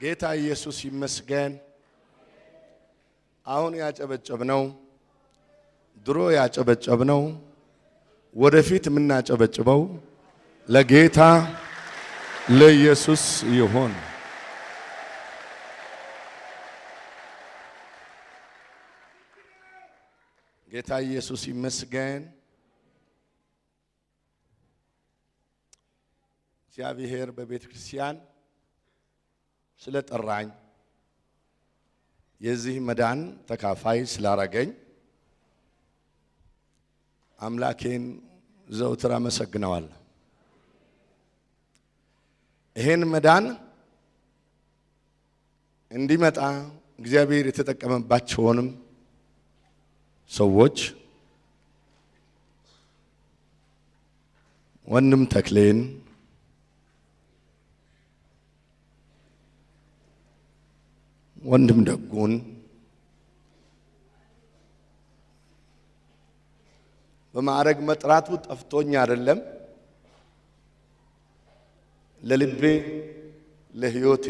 ጌታ ኢየሱስ ይመስገን። አሁን ያጨበጨብነው ድሮ ያጨበጨብነው ወደፊት የምናጨበጭበው ለጌታ ለኢየሱስ ይሁን። ጌታ ኢየሱስ ይመስገን። እግዚአብሔር በቤተ ክርስቲያን ስለጠራኝ የዚህ መዳን ተካፋይ ስላረገኝ አምላኬን ዘውትር አመሰግነዋለሁ። ይሄን መዳን እንዲመጣ እግዚአብሔር የተጠቀመባቸውንም ሰዎች ወንድም ተክሌን ወንድም ደጉን በማዕረግ መጥራቱ ጠፍቶኝ አይደለም፣ ለልቤ ለሕይወቴ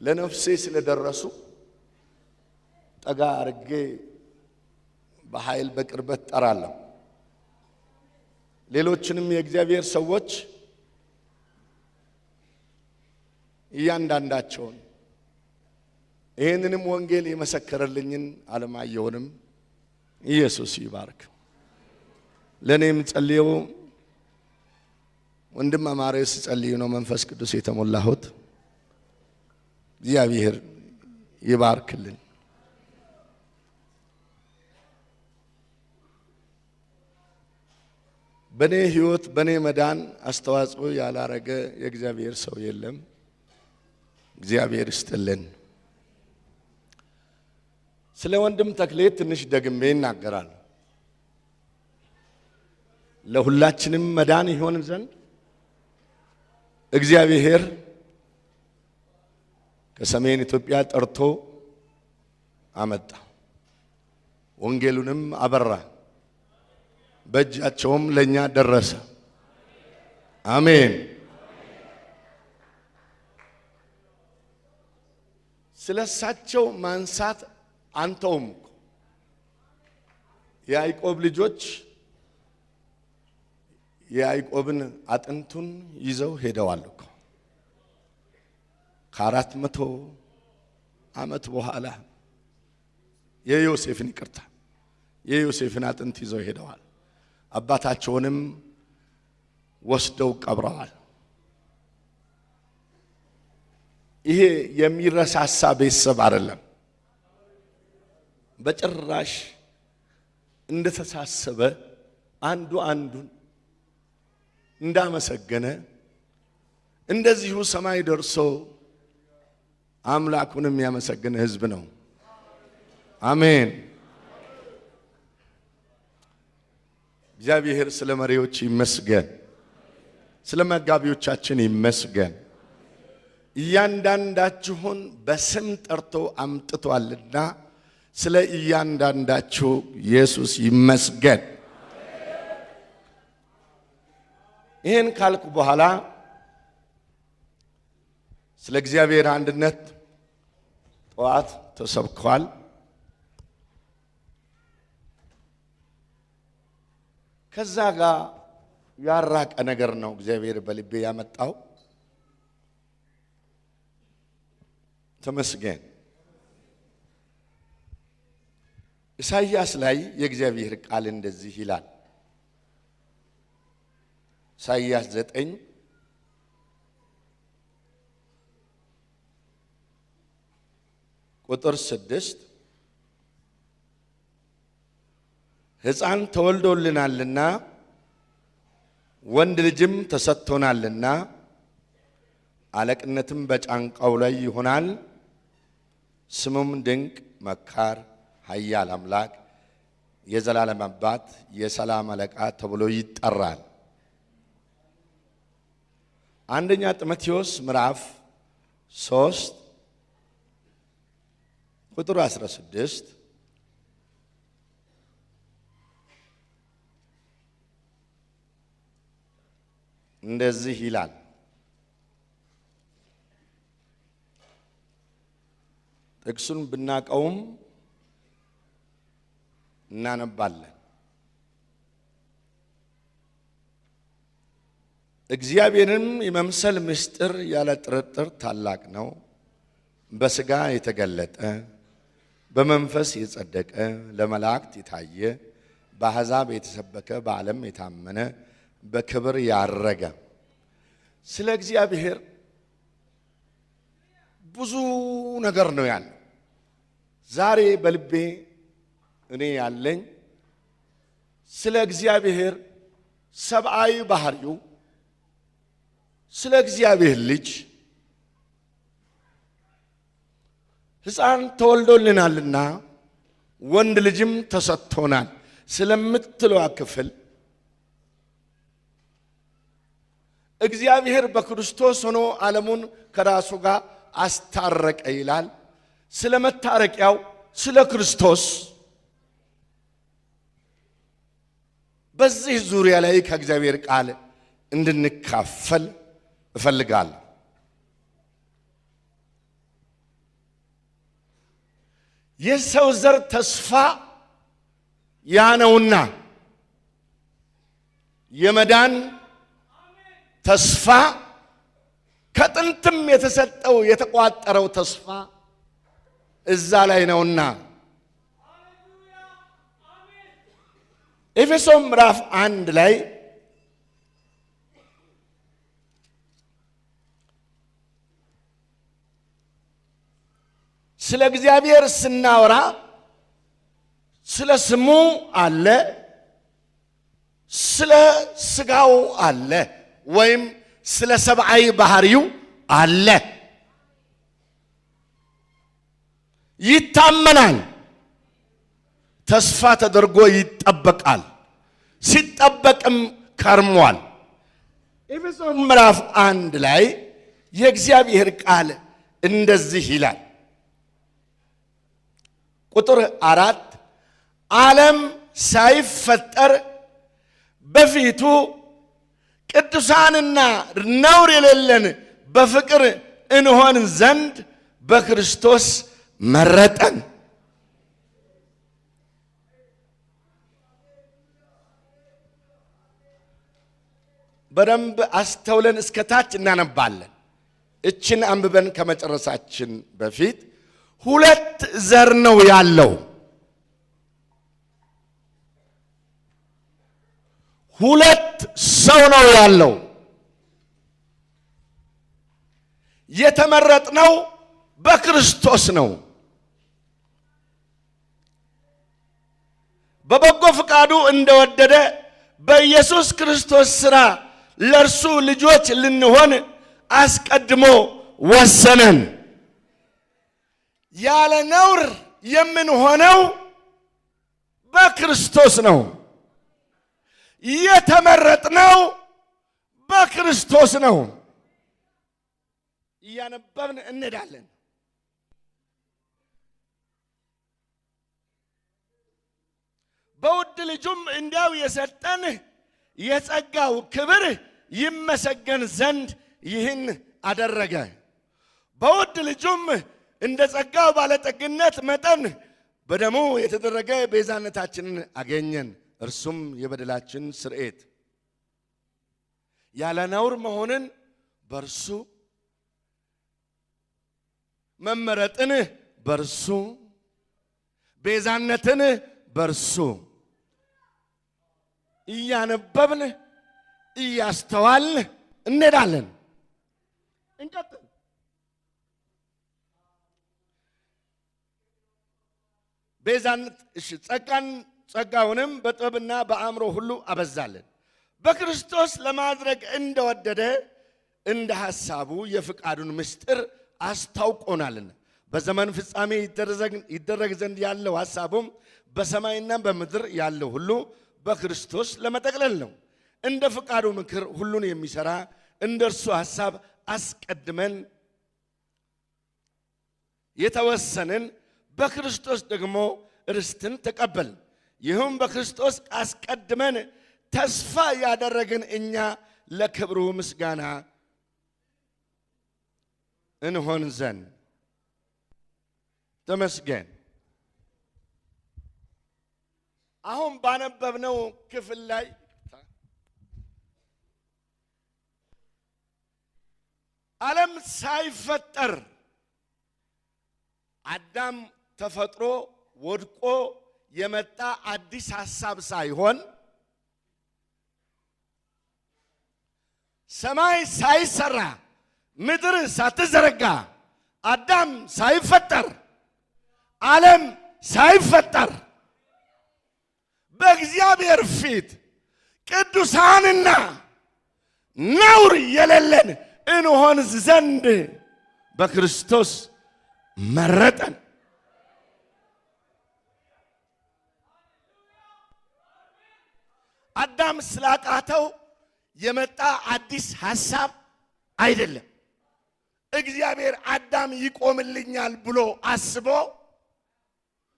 ለነፍሴ ስለደረሱ ጠጋ አርጌ በኃይል በቅርበት ጠራለሁ። ሌሎችንም የእግዚአብሔር ሰዎች እያንዳንዳቸውን ይሄንንም ወንጌል የመሰከረልኝን ዓለማየሁንም ኢየሱስ ይባርክ። ለኔም ጸልየው ወንድም አማሬስ ጸልዩ ነው መንፈስ ቅዱስ የተሞላሁት። እግዚአብሔር ይባርክልን። በኔ ሕይወት በኔ መዳን አስተዋጽኦ ያላረገ የእግዚአብሔር ሰው የለም። እግዚአብሔር ይስጥልን። ስለ ወንድም ተክሌ ትንሽ ደግሜ እናገራለሁ። ለሁላችንም መዳን ይሆን ዘንድ እግዚአብሔር ከሰሜን ኢትዮጵያ ጠርቶ አመጣ። ወንጌሉንም አበራ፣ በእጃቸውም ለኛ ደረሰ። አሜን። ስለሳቸው ማንሳት አንተውም የያዕቆብ ልጆች የያዕቆብን አጥንቱን ይዘው ሄደዋል እኮ ከ400 ዓመት በኋላ የዮሴፍን አጥንት ይዘው ሄደዋል። አባታቸውንም ወስደው ቀብረዋል። ይሄ የሚረሳሳ ቤተሰብ አይደለም። በጭራሽ እንደተሳሰበ አንዱ አንዱን እንዳመሰገነ እንደዚሁ ሰማይ ደርሶ አምላኩንም ያመሰገነ ሕዝብ ነው። አሜን። እግዚአብሔር ስለ መሪዎች ይመስገን፣ ስለ መጋቢዎቻችን ይመስገን። እያንዳንዳችሁን በስም ጠርቶ አምጥቷልና ስለ እያንዳንዳችሁ ኢየሱስ ይመስገን። ይሄን ካልኩ በኋላ ስለ እግዚአብሔር አንድነት ጠዋት ተሰብኳል። ከዛ ጋር ያራቀ ነገር ነው እግዚአብሔር በልቤ ያመጣው። ተመስገን። ኢሳይያስ ላይ የእግዚአብሔር ቃል እንደዚህ ይላል። ኢሳይያስ 9 ቁጥር 6 ሕፃን ተወልዶልናልና ወንድ ልጅም ተሰጥቶናልና አለቅነትም በጫንቃው ላይ ይሆናል። ስሙም ድንቅ መካር፣ ኃያል አምላክ፣ የዘላለም አባት፣ የሰላም አለቃ ተብሎ ይጠራል። አንደኛ ጢሞቴዎስ ምዕራፍ 3 ቁጥር 16 እንደዚህ ይላል። ጥቅሱን ብናቀውም እናነባለን። እግዚአብሔርን የመምሰል ምስጢር ያለ ጥርጥር ታላቅ ነው። በሥጋ የተገለጠ በመንፈስ የጸደቀ ለመላእክት የታየ በአሕዛብ የተሰበከ በዓለም የታመነ በክብር ያረገ። ስለ እግዚአብሔር ብዙ ነገር ነው ያለው። ዛሬ በልቤ እኔ ያለኝ ስለ እግዚአብሔር ሰብአዊ ባህሪው፣ ስለ እግዚአብሔር ልጅ ሕፃን ተወልዶልናልና ወንድ ልጅም ተሰጥቶናል ስለምትለው ክፍል እግዚአብሔር በክርስቶስ ሆኖ ዓለሙን ከራሱ ጋር አስታረቀ ይላል። ስለ መታረቂያው ስለ ክርስቶስ በዚህ ዙሪያ ላይ ከእግዚአብሔር ቃል እንድንካፈል እፈልጋለሁ። የሰው ዘር ተስፋ ያ ነውና የመዳን ተስፋ ከጥንትም የተሰጠው የተቋጠረው ተስፋ እዛ ላይ ነውና ኤፌሶን ምዕራፍ 1 ላይ ስለ እግዚአብሔር ስናወራ ስለ ስሙ አለ፣ ስለ ሥጋው አለ፣ ወይም ስለ ሰብአዊ ባህሪው አለ። ይታመናል፣ ተስፋ ተደርጎ ይጠበቃል፣ ሲጠበቅም ከርሟል። ኤፌሶን ምዕራፍ 1 ላይ የእግዚአብሔር ቃል እንደዚህ ይላል። ቁጥር 4 ዓለም ሳይፈጠር በፊቱ ቅዱሳንና ነውር የሌለን በፍቅር እንሆን ዘንድ በክርስቶስ መረጠን። በደንብ አስተውለን እስከ ታች እናነባለን። እችን አንብበን ከመጨረሳችን በፊት ሁለት ዘር ነው ያለው። ሁለት ሰው ነው ያለው። የተመረጥነው በክርስቶስ ነው። በበጎ ፈቃዱ እንደወደደ በኢየሱስ ክርስቶስ ሥራ ለእርሱ ልጆች ልንሆን አስቀድሞ ወሰነን። ያለ ነውር የምንሆነው በክርስቶስ ነው። የተመረጥነው በክርስቶስ ነው። እያነበብን እንሄዳለን። በውድ ልጁም እንዲያው የሰጠን የጸጋው ክብር ይመሰገን ዘንድ ይህን አደረገ። በውድ ልጁም እንደ ጸጋው ባለጠግነት መጠን በደሙ የተደረገ ቤዛነታችንን አገኘን። እርሱም የበደላችን ስርየት ያለ ነውር መሆንን በርሱ መመረጥን በርሱ ቤዛነትን በርሱ እያነበብን እያስተዋልን እንሄዳለን። እንቀጥል። ቤዛነት ጸጋውንም በጥበብና በአእምሮ ሁሉ አበዛልን፣ በክርስቶስ ለማድረግ እንደወደደ እንደ ሐሳቡ የፍቃዱን ምስጢር አስታውቆናልና። በዘመን ፍጻሜ ይደረግ ዘንድ ያለው ሐሳቡም በሰማይና በምድር ያለው ሁሉ በክርስቶስ ለመጠቅለል ነው። እንደ ፍቃዱ ምክር ሁሉን የሚሰራ እንደ እርሱ ሐሳብ አስቀድመን የተወሰንን በክርስቶስ ደግሞ ርስትን ተቀበል። ይህም በክርስቶስ አስቀድመን ተስፋ ያደረግን እኛ ለክብሩ ምስጋና እንሆን ዘንድ ተመስገን። አሁን ባነበብነው ክፍል ላይ ዓለም ሳይፈጠር አዳም ተፈጥሮ ወድቆ የመጣ አዲስ ሐሳብ ሳይሆን ሰማይ ሳይሰራ ምድር ሳትዘረጋ አዳም ሳይፈጠር ዓለም ሳይፈጠር በእግዚአብሔር ፊት ቅዱሳንና ነውር የሌለን እንሆን ዘንድ በክርስቶስ መረጠን። አዳም ስላቃተው የመጣ አዲስ ሐሳብ አይደለም። እግዚአብሔር አዳም ይቆምልኛል ብሎ አስቦ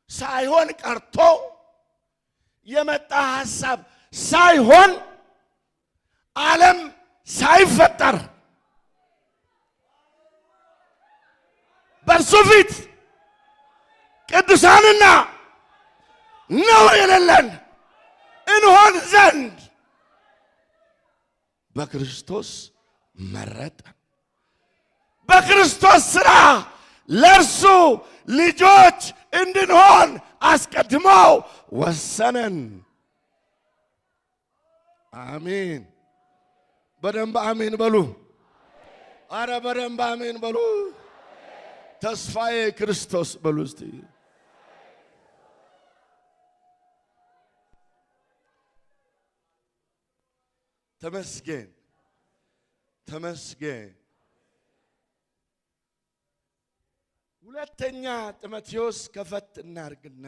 ሳይሆን ቀርቶ የመጣ ሐሳብ ሳይሆን ዓለም ሳይፈጠር በእርሱ ፊት ቅዱሳንና ነውር የሌለን እንሆን ዘንድ በክርስቶስ መረጠን። በክርስቶስ ሥራ ለእርሱ ልጆች እንድንሆን አስቀድሞ ወሰነን። አሜን። በደንብ አሜን በሉ። አረ በደንብ አሜን በሉ። ተስፋዬ ክርስቶስ በሉ እስቲ። ተመስገን ተመስገን። ሁለተኛ ጢሞቴዎስ ከፈት እናርግና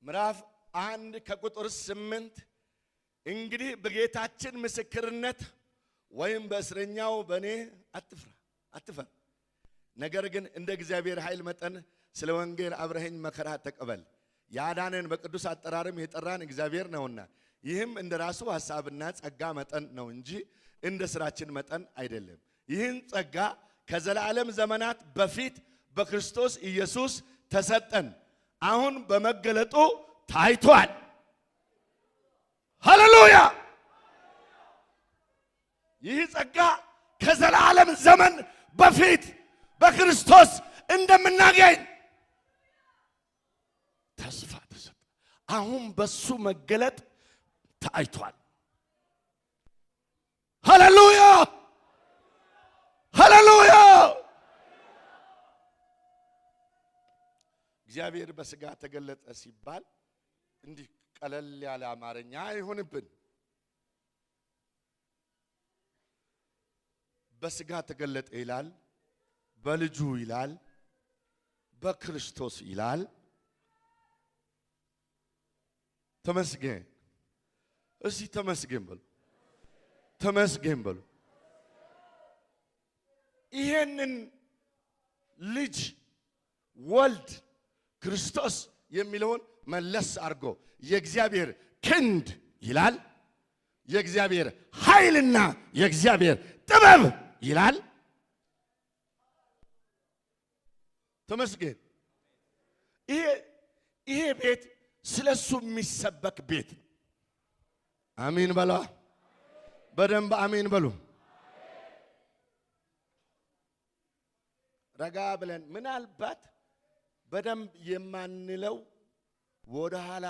ምዕራፍ 1 ከቁጥር 8 እንግዲህ በጌታችን ምስክርነት ወይም በእስረኛው በእኔ አትፈር፣ ነገር ግን እንደ እግዚአብሔር ኃይል መጠን ስለ ወንጌል አብረኸኝ መከራ ተቀበል። ያዳነን በቅዱስ አጠራርም የጠራን እግዚአብሔር ነውና፣ ይህም እንደ ራሱ ሐሳብና ጸጋ መጠን ነው እንጂ እንደ ሥራችን መጠን አይደለም። ይህን ጸጋ ከዘላለም ዘመናት በፊት በክርስቶስ ኢየሱስ ተሰጠን፣ አሁን በመገለጡ ታይቷል። ሃሌሉያ! ይህ ጸጋ ከዘላለም ዘመን በፊት በክርስቶስ እንደምናገኝ ተስፋ ተሰጠ። አሁን በሱ መገለጥ ታይቷል። ሃሌሉያ! ሃሌሉያ! እግዚአብሔር በሥጋ ተገለጠ ሲባል እንዲህ ቀለል ያለ አማርኛ አይሆንብን። በሥጋ ተገለጠ ይላል፣ በልጁ ይላል፣ በክርስቶስ ይላል። ተመስገን። እስቲ ተመስገን በሉ። ተመስገን በሉ። ይሄንን ልጅ ወልድ ክርስቶስ የሚለውን መለስ አድርጎ የእግዚአብሔር ክንድ ይላል፣ የእግዚአብሔር ኃይልና የእግዚአብሔር ጥበብ ይላል። ተመስገን። ይሄ ቤት ስለሱ የሚሰበክ ቤት። አሜን በሉ። በደንብ አሜን በሉ። ረጋ ብለን ምናልባት በደንብ የማንለው ወደ ኋላ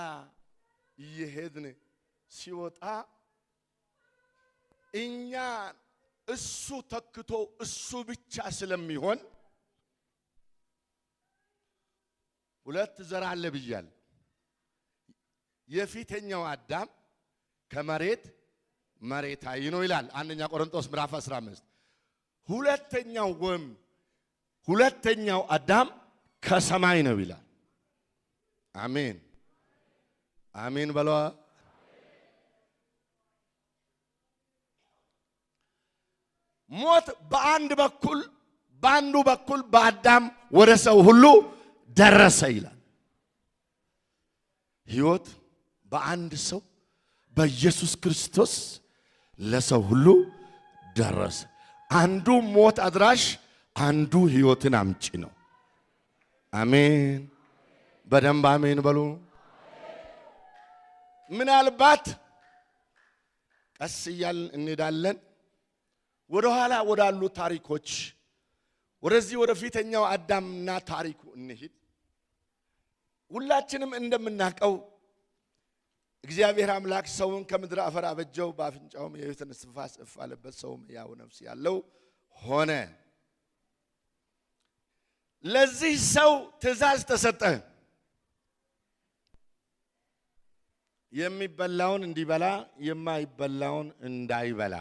እየሄድን ሲወጣ እኛ እሱ ተክቶ እሱ ብቻ ስለሚሆን ሁለት ዘር አለ ብያለሁ። የፊተኛው አዳም ከመሬት መሬታዊ ነው ይላል አንደኛ ቆሮንቶስ ምዕራፍ 15። ሁለተኛው አዳም ከሰማይ ነው ይላል። አሜን አሜን በሏ። ሞት በአንድ በኩል በአንዱ በኩል በአዳም ወደ ሰው ሁሉ ደረሰ ይላል። ሕይወት በአንድ ሰው በኢየሱስ ክርስቶስ ለሰው ሁሉ ደረሰ። አንዱ ሞት አድራሽ፣ አንዱ ሕይወትን አምጪ ነው። አሜን። በደንብ አሜን በሉ። ምናልባት ቀስ እያልን እንሄዳለን ወደ ኋላ ወዳሉ ታሪኮች፣ ወደዚህ ወደ ፊተኛው አዳምና ታሪኩ እንሂድ። ሁላችንም እንደምናውቀው እግዚአብሔር አምላክ ሰውን ከምድር አፈር አበጀው፣ በአፍንጫውም የሕይወትን እስትንፋስ እፍ አለበት፣ ሰውም ሕያው ነፍስ ያለው ሆነ። ለዚህ ሰው ትእዛዝ ተሰጠ። የሚበላውን እንዲበላ የማይበላውን እንዳይበላ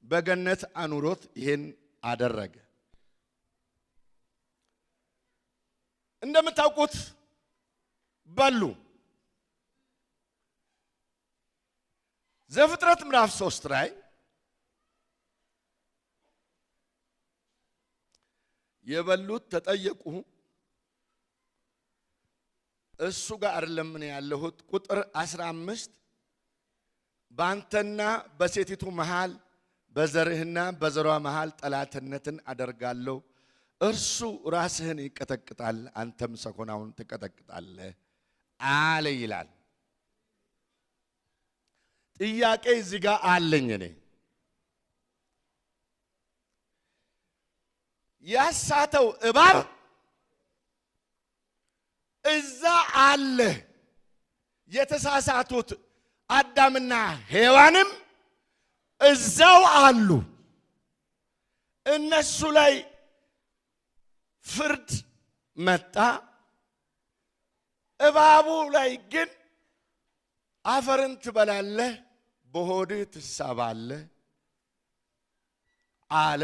በገነት አኑሮት ይሄን አደረገ። እንደምታውቁት በሉ። ዘፍጥረት ምዕራፍ 3 ላይ የበሉት ተጠየቁ። እሱ ጋር አይደለም ያለሁት። ቁጥር 15 በአንተና በሴቲቱ መሃል በዘርህና በዘሯ መሃል ጠላትነትን አደርጋለሁ፣ እርሱ ራስህን ይቀጠቅጣል፣ አንተም ሰኮናውን ትቀጠቅጣለህ አለ ይላል። ጥያቄ እዚህ ጋር አለኝ እኔ። ያሳተው እባብ እዛ አለ። የተሳሳቱት አዳምና ሔዋንም እዛው አሉ። እነሱ ላይ ፍርድ መጣ። እባቡ ላይ ግን አፈርን ትበላለህ፣ በሆድህ ትሳባለህ አለ።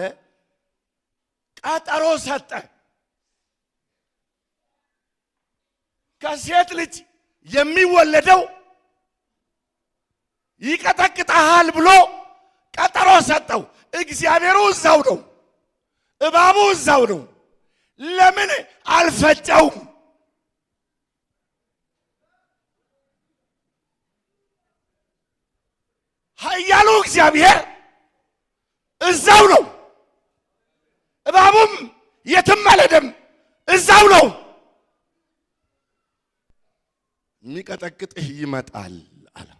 ቀጠሮ ሰጠ። ከሴት ልጅ የሚወለደው ይቀጠቅጣል ብሎ ቀጠሮ ሰጠው። እግዚአብሔሩ እዛው ነው፣ እባቡ እዛው ነው። ለምን አልፈጨውም? ኃያሉ እግዚአብሔር እዛው ነው። እባቡም የትም አልሄደም፣ እዛው ነው። የሚቀጠቅጥህ ይመጣል አለ።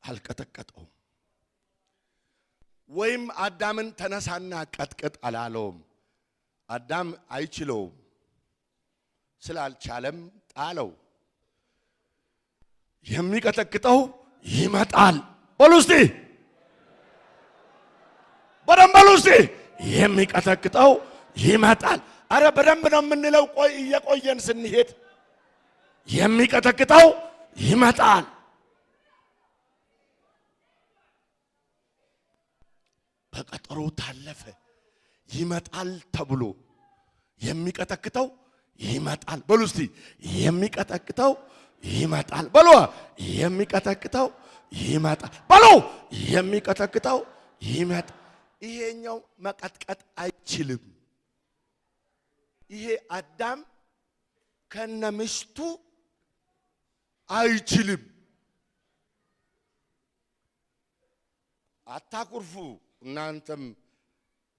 አልቀጠቀጠውም። ወይም አዳምን ተነሳና ቀጥቅጥ አላለውም። አዳም አይችለውም፣ ስላልቻለም ጣለው። የሚቀጠቅጠው ይመጣል። በሉ እስቲ በደንብ በሉ እስቲ። የሚቀጠቅጠው ይመጣል። አረ በደንብ ነው የምንለው። ቆይ እየቆየን ስንሄድ የሚቀጠቅጠው ይመጣል። በቀጠሮ ታለፈ። ይመጣል ተብሎ የሚቀጠቅጠው ይመጣል። በሉ እስቲ የሚቀጠቅጠው ይመጣል በሉ። የሚቀጠቅጠው ይመጣል በሉ። የሚቀጠቅጠው ይመጣል። ይሄኛው መቀጥቀጥ አይችልም። ይሄ አዳም ከነምስቱ አይችልም። አታኩርፉ። እናንተም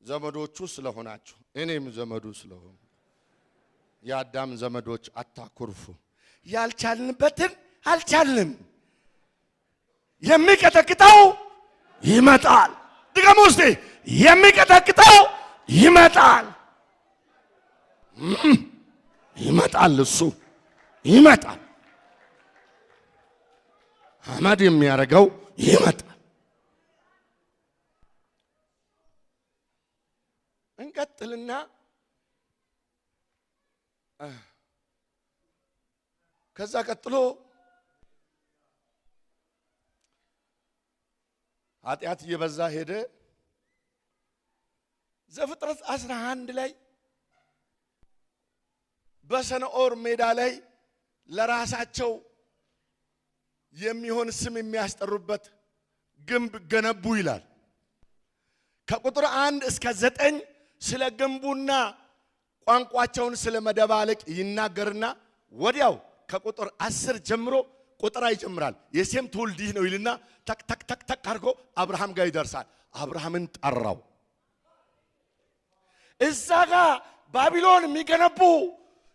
ዘመዶቹ ስለሆናችሁ እኔም ዘመዱ ስለሆነ የአዳም ዘመዶች አታኩርፉ። ያልቻልንበትን አልቻልንም። የሚቀጠቅጠው ይመጣል። ድገሙ እስቲ። የሚቀጠቅጠው ይመጣል። ይመጣል። እሱ ይመጣል። አመድ የሚያደርገው ይመጣል። እንቀጥልና ከዛ ቀጥሎ ኃጢአት እየበዛ ሄደ። ዘፍጥረት 11 ላይ በሰነኦር ሜዳ ላይ ለራሳቸው የሚሆን ስም የሚያስጠሩበት ግንብ ገነቡ ይላል። ከቁጥር 1 እስከ 9 ስለ ግንቡና ቋንቋቸውን ስለ መደባለቅ ይናገርና ወዲያው ከቁጥር 10 ጀምሮ ቁጥራ ይጀምራል። የሴም ትውልድ ነው ይልና ተክ ተክ ተክ ተክ አድርጎ አብርሃም ጋር ይደርሳል። አብርሃምን ጠራው። እዛ ጋር ባቢሎን የሚገነቡ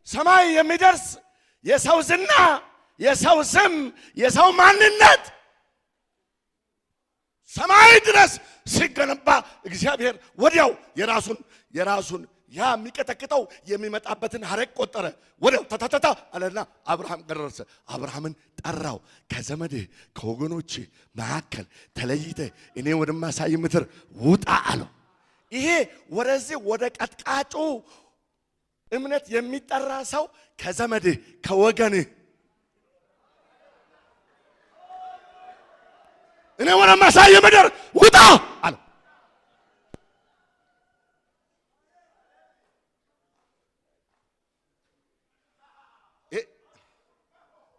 ሰማይ የሚደርስ የሰው ዝና፣ የሰው ስም፣ የሰው ማንነት ሰማይ ድረስ ሲገነባ እግዚአብሔር ወዲያው የራሱን ያ የሚቀጠቅጠው የሚመጣበትን ሐረግ ቆጠረ። ወዲያው ተተተታ አለና አብርሃም ደረሰ። አብርሃምን ጠራው። ከዘመድህ ከወገኖች መካከል ተለይተ እኔ ወደማሳይ ምድር ውጣ አለው። ይሄ ወደዚህ ወደ ቀጥቃጩ እምነት የሚጠራ ሰው ከዘመድህ ከወገንህ እኔ ወደማሳይ ምድር ውጣ አለው።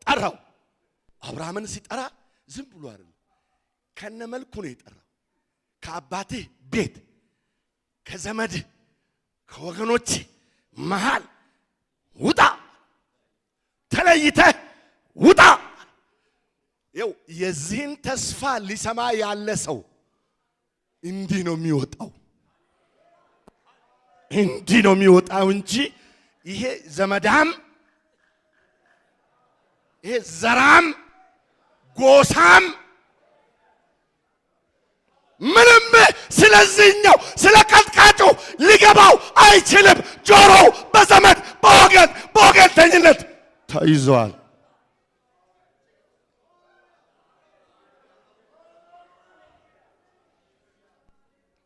ጠራው። አብርሃምን ሲጠራ ዝም ብሎ አይደለም፣ ከነመልኩ ነው የጠራው። ከአባትህ ቤት ከዘመድህ ከወገኖች መሃል ውጣ፣ ተለይተህ ውጣ። ይኸው የዚህን ተስፋ ሊሰማ ያለ ሰው እንዲህ ነው የሚወጣው፣ እንዲህ ነው የሚወጣው እንጂ ይሄ ዘመዳም ይሄ ዘራም ጎሳም ምንም ስለዚህኛው ስለ ቀጥቃጩ ሊገባው አይችልም። ጆሮው በዘመድ በወገንተኝነት ተይዟል።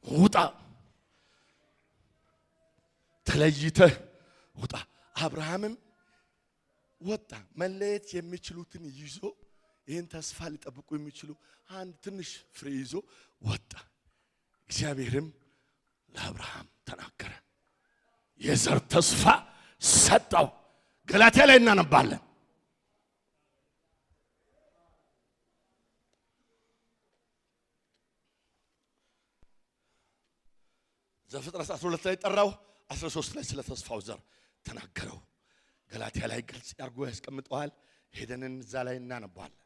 ውጣ፣ ተለይተህ ውጣ። አብርሃምም ወጣ። መለየት የሚችሉትን ይዞ ይህን ተስፋ ሊጠብቁ የሚችሉ አንድ ትንሽ ፍሬ ይዞ ወጣ። እግዚአብሔርም ለአብርሃም ተናገረ፣ የዘር ተስፋ ሰጠው። ገላትያ ላይ እናነባለን። ዘፍጥረት 12 ላይ ጠራው፣ 13 ላይ ስለ ተስፋው ዘር ተናገረው። ገላትያ ላይ ግልጽ ያርጎ ያስቀምጠዋል። ሄደን እዛ ላይ እናነባለን።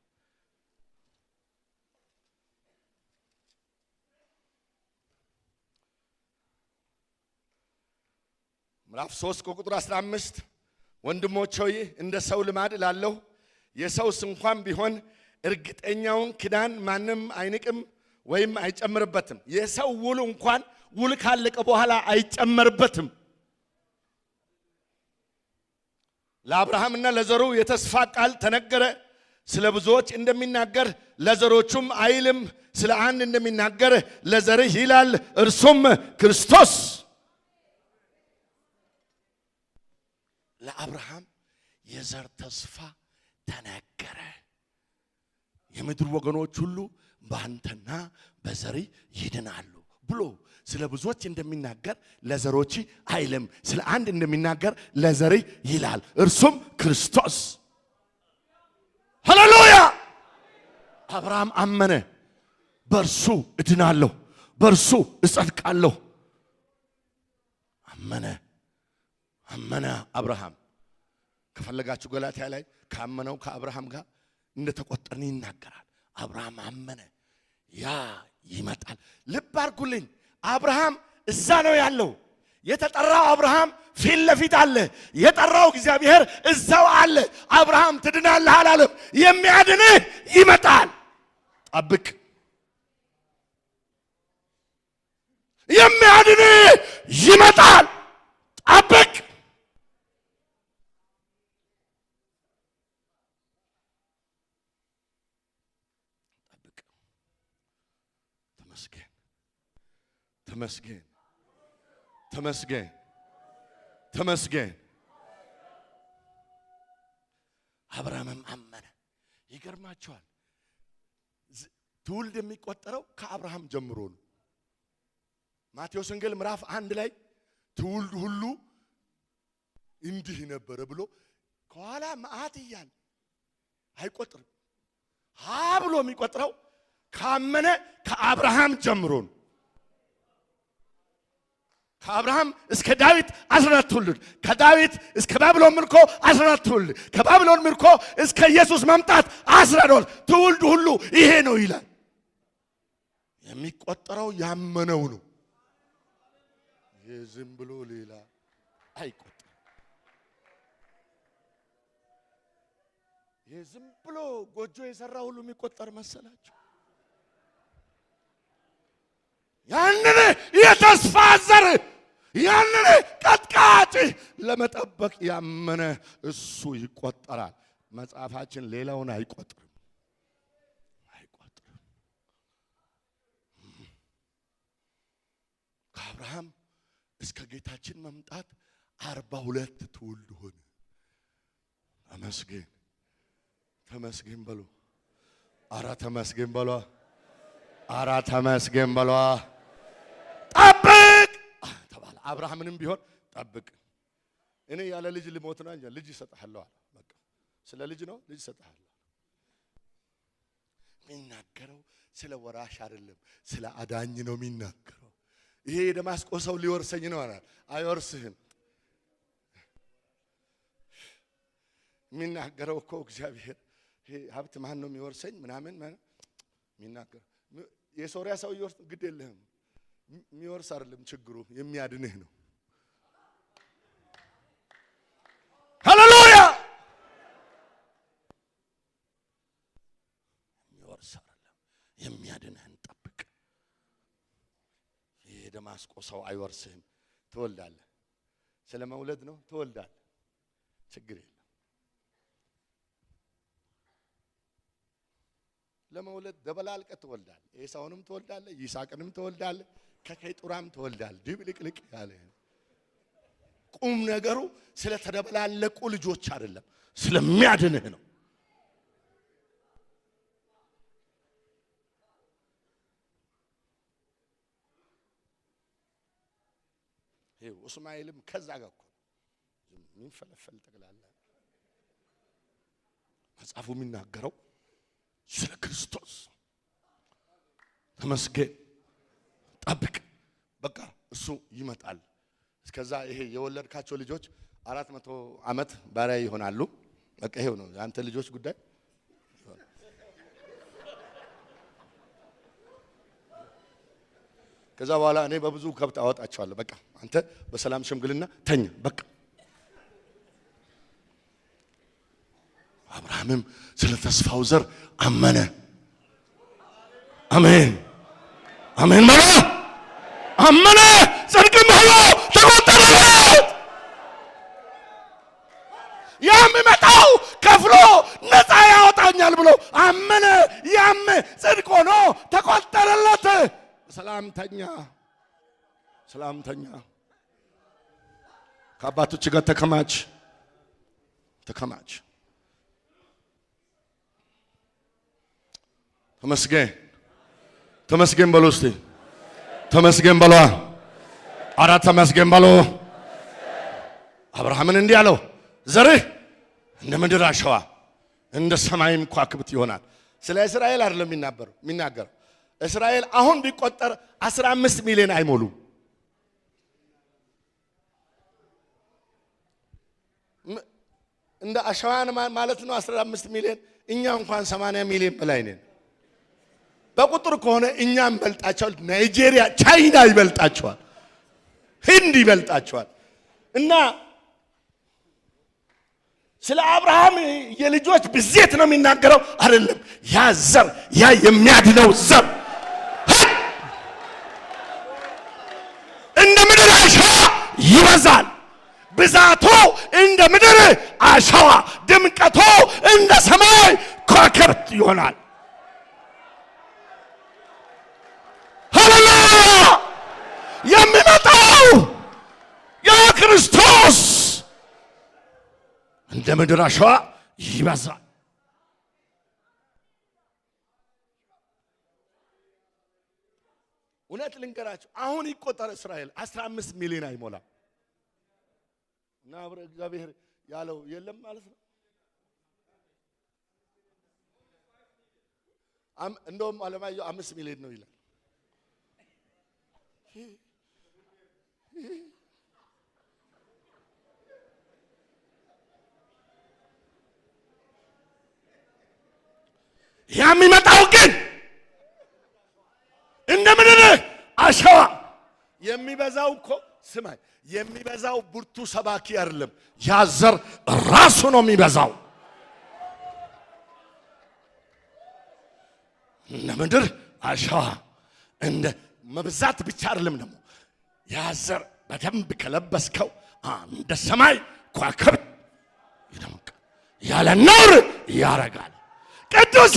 ምዕራፍ 3 ቁጥር 15 ወንድሞች ሆይ እንደ ሰው ልማድ እላለሁ፣ የሰውስ እንኳን ቢሆን እርግጠኛውን ኪዳን ማንም አይንቅም ወይም አይጨምርበትም። የሰው ውል እንኳን ውል ካለቀ በኋላ አይጨመርበትም። ለአብርሃምና ለዘሩ የተስፋ ቃል ተነገረ። ስለ ብዙዎች እንደሚናገር ለዘሮቹም አይልም፣ ስለ አንድ እንደሚናገር ለዘርህ ይላል፣ እርሱም ክርስቶስ። ለአብርሃም የዘር ተስፋ ተነገረ። የምድር ወገኖች ሁሉ በአንተና በዘርህ ይድናሉ ብሎ ስለ ብዙዎች እንደሚናገር ለዘሮች አይልም፣ ስለ አንድ እንደሚናገር ለዘርህ ይላል፣ እርሱም ክርስቶስ። ሃሌሉያ! አብርሃም አመነ፣ በእርሱ እድናለሁ፣ በእርሱ እጸድቃለሁ። አመነ አብርሃም። ከፈለጋችሁ ገላትያ ላይ ካመነው ከአብርሃም ጋር እንደተቆጠርን ይናገራል። አብርሃም አመነ፣ ያ ይመጣል። ልብ አድርጉልኝ፣ አብርሃም እዛ ነው ያለው። የተጠራው አብርሃም ፊት ለፊት አለ። የጠራው እግዚአብሔር እዛው አለ። አብርሃም ትድናለህ አላለም። የሚያድንህ ይመጣል፣ ጠብቅ። የሚያድንህ ይመጣል፣ ጠብቅ። ተመስገን። አብርሃምም አመነ። ይገርማቸዋል። ትውልድ የሚቆጠረው ከአብርሃም ጀምሮ ነው። ማቴዎስ ወንጌል ምዕራፍ 1 ላይ ትውልድ ሁሉ እንዲህ ነበረ ብሎ ከኋላ መዓት እያለ አይቆጥርም። ሀ ብሎ የሚቆጥረው ካመነ ከአብርሃም ጀምሮ ነው። ከአብርሃም እስከ ዳዊት 14 ትውልድ፣ ከዳዊት እስከ ባቢሎን ምርኮ 14 ትውልድ፣ ከባቢሎን ምርኮ እስከ ኢየሱስ መምጣት 12 ትውልድ ሁሉ ይሄ ነው ይላል። የሚቆጠረው ያመነው ነው። ዝም ብሎ ሌላ አይቆጠርም። ዝም ብሎ ጎጆ የሰራ ሁሉ የሚቆጠር መሰላቸው? ያንን የተስፋ ዘር ያንን ቀጥቃጭ ለመጠበቅ ያመነ እሱ ይቆጠራል። መጽሐፋችን ሌላውን አይቆጥርም። ከአብርሃም እስከ ጌታችን መምጣት 42 ትውልድ ሆነ። ተመስገን ተመስገን በሉ። አራ ተመስገን በሉ። አራ ተመስገን በሉ። ጠብቅ ተባለ። አብርሃምንም ቢሆን ጠብቅ፣ እኔ ያለ ልጅ ልሞት ነው እንጂ ልጅ እሰጥሃለሁ አለ። በቃ ስለ ልጅ ነው፣ ልጅ እሰጥሃለሁ። የሚናገረው ስለ ወራሽ አይደለም፣ ስለ አዳኝ ነው የሚናገረው። ይሄ የደማስቆ ሰው ሊወርሰኝ ነው አለ። አይወርስህም። የሚናገረው እኮ እግዚአብሔር ሀብት ማን ነው የሚወርሰኝ ምናምን የሚናገር። የሶሪያ ሰው ይወርስ ግድ የለህም። የሚወርስ አይደለም ችግሩ፣ የሚያድንህ ነው። ሃሌሉያ! የሚወርስ አይደለም፣ የሚያድንህን ጠብቅ። የደማስቆ ሰው አይወርስህም። ትወልዳለህ። ስለ መውለድ ነው፣ ትወልዳለህ። ችግር የለም። ለመውለድ ደበላልቀህ ትወልዳለህ። ኤሳውንም ትወልዳለህ፣ ይስሐቅንም ትወልዳለህ፣ ከኬጡራም ትወልዳለህ። ድብልቅልቅ ያለ ቁም ነገሩ ስለ ተደበላለቁ ልጆች አይደለም፣ ስለሚያድንህ ነው። ይሄው እስማኤልም ከዛ ጋር እኮ ምን ፈለፈል ጠቅላላ መጽሐፉ የሚናገረው ስለ ክርስቶስ። ተመስገን። ጠብቅ። በቃ እሱ ይመጣል። እስከዛ ይሄ የወለድካቸው ልጆች 400 ዓመት ባሪያ ይሆናሉ። በቃ ይሄው ነው ያንተ ልጆች ጉዳይ። ከዛ በኋላ እኔ በብዙ ከብት አወጣቸዋለሁ። በቃ አንተ በሰላም ሽምግልና ተኛ። በቃ አብርሃምም ስለ ተስፋው ዘር አመነ። አሜን አሜን ማለት አመነ። ጽድቅም ሆኖ ተቆጠረለት። የሚመጣው ከፍሎ ነፃ ያወጣኛል ብሎ አመነ። ያም ጽድቅ ሆኖ ተቆጠረለት። ሰላምተኛ ሰላምተኛ ከአባቶች ጋር ተከማች ተከማች። ተመስገን ተመስገን በሉ። እስቲ ተመስገን በሉ። አራ ተመስገን በሉ። አብርሃምን እንዲህ አለው፣ ዘርህ እንደ ምድር አሸዋ እንደ ሰማይም ከዋክብት ይሆናል። ስለ እስራኤል አይደለም የሚናገረው። እስራኤል አሁን ቢቆጠር 15 ሚሊዮን አይሞሉም። እንደ አሸዋን ማለት ነው 15 ሚሊዮን። እኛ እንኳን 80 ሚሊዮን በላይ ነን። በቁጥር ከሆነ እኛም እንበልጣቸዋል። ናይጄሪያ፣ ቻይና ይበልጣቸዋል፣ ህንድ ይበልጣቸዋል። እና ስለ አብርሃም የልጆች ብዜት ነው የሚናገረው አይደለም። ያ ዘር ያ የሚያድነው ዘር እንደ ምድር አሸዋ ይበዛል። ብዛቱ እንደ ምድር አሸዋ፣ ድምቀቱ እንደ ሰማይ ከዋክብት ይሆናል። ሃሌሉያ! የሚመጣው ያ ክርስቶስ እንደ ምድር አሸዋ ይበዛል። እውነት ልንገራችሁ፣ አሁን ይቆጠር እስራኤል 15 ሚሊዮን አይሞላም። እና አብረ እግዚአብሔር ያለው የለም ማለት ነው። እንደውም አለማየሁ 5 ሚሊዮን ነው ይላል። የሚመጣው ግን እንደምን አሸዋ የሚበዛው እኮ ስማይ የሚበዛው ብርቱ ሰባኪ አይደለም፣ ያዘር ራሱ ነው የሚበዛው። ለምድር አሸዋ እንደ መብዛት ብቻ አይደለም ደግሞ ያዘር በደንብ ከለበስከው እንደ ሰማይ ከዋክብት ይደምቃል፣ ያለ ነውር ያረጋል፣ ቅዱስ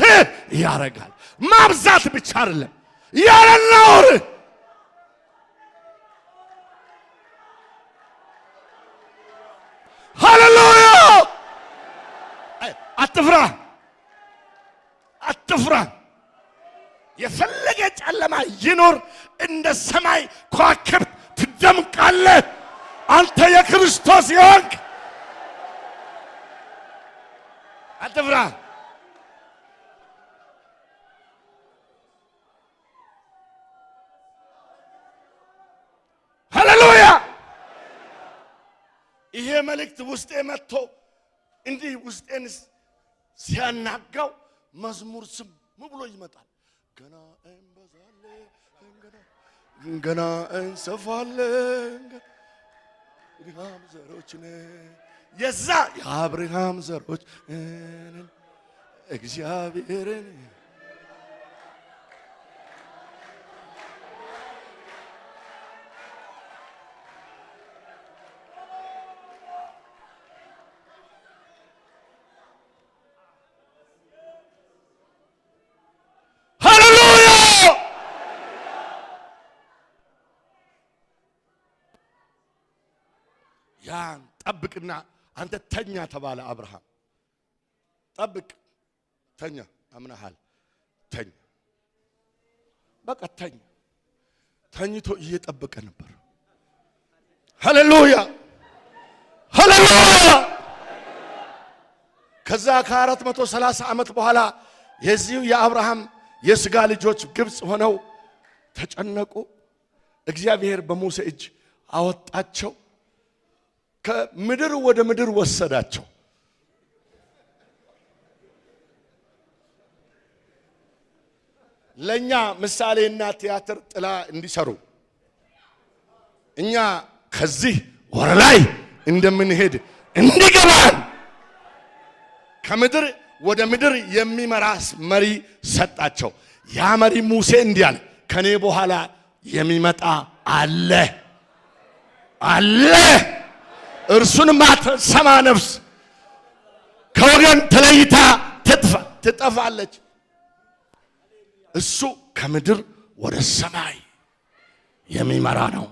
ያረጋል። ማብዛት ብቻ አይደለም ያለ ነውር ሃሌሉያ። አትፍራ አትፍራ። የፈለገ ጨለማ ይኖር እንደ ሰማይ ከዋክብት ትደምቃለህ። አንተ የክርስቶስ ይሆንክ አትፍራ። ሃሌሉያ። ይሄ መልእክት ውስጤ መጥቶ እንዲህ ውስጤን ሲያናጋው መዝሙር ዝም ብሎ ይመጣል። ገና እንበዛለን፣ ገና እንሰፋለን፣ የአብርሃም ዘሮች ነን፣ የዛ የአብርሃም ዘሮች ነን እግዚአብሔርን ያን ጠብቅና አንተ ተኛ ተባለ። አብርሃም ጠብቅ፣ ተኛ፣ አምናሃል፣ ተኛ፣ በቃ ተኛ። ተኝቶ እየጠበቀ ነበር። ሃሌሉያ ሃሌሉያ። ከዛ ከ430 ዓመት በኋላ የዚሁ የአብርሃም የሥጋ ልጆች ግብፅ ሆነው ተጨነቁ። እግዚአብሔር በሙሴ እጅ አወጣቸው፣ ከምድር ወደ ምድር ወሰዳቸው። ለኛ ምሳሌና ቲያትር ጥላ እንዲሰሩ እኛ ከዚህ ወር ላይ እንደምንሄድ እንዲገባን ከምድር ወደ ምድር የሚመራ መሪ ሰጣቸው። ያ መሪ ሙሴ እንዲያል ከኔ በኋላ የሚመጣ አለ አለ፣ እርሱን ማትሰማ ነፍስ ከወገን ተለይታ ትጠፋለች። እሱ ከምድር ወደ ሰማይ የሚመራ ነው።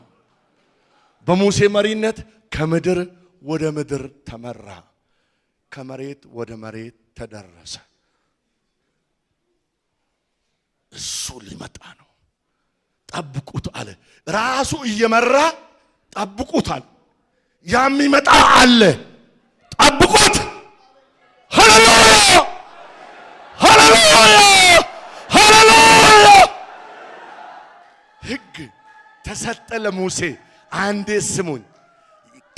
በሙሴ መሪነት ከምድር ወደ ምድር ተመራ፣ ከመሬት ወደ መሬት ተደረሰ። እሱ ሊመጣ ነው፣ ጠብቁት አለ። ራሱ እየመራ ጠብቁት አለ። የሚመጣ አለ፣ ጠብቁት። ሃሌሉያ ሃሌሉያ ሃሌሉያ። ሕግ ተሰጠ ለሙሴ። አንዴ ስሙኝ፣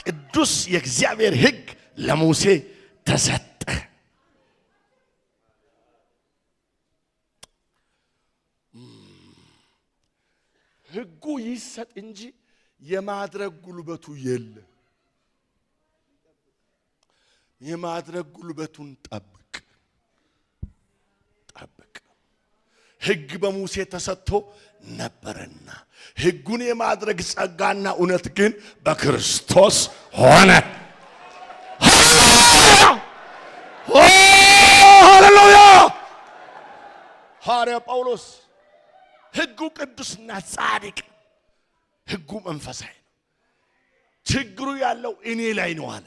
ቅዱስ የእግዚአብሔር ሕግ ለሙሴ ተሰጠ። ሕጉ ይሰጥ እንጂ የማድረግ ጉልበቱ የለም። የማድረግ ጉልበቱን ጠብቅ ጠብቅ። ሕግ በሙሴ ተሰጥቶ ነበርና ሕጉን የማድረግ ጸጋና እውነት ግን በክርስቶስ ሆነ። ሃሌሉያ። ሐዋርያ ጳውሎስ ሕጉ ቅዱስና ጻድቅ፣ ሕጉ መንፈሳዊ ነው፣ ችግሩ ያለው እኔ ላይ ነው አለ።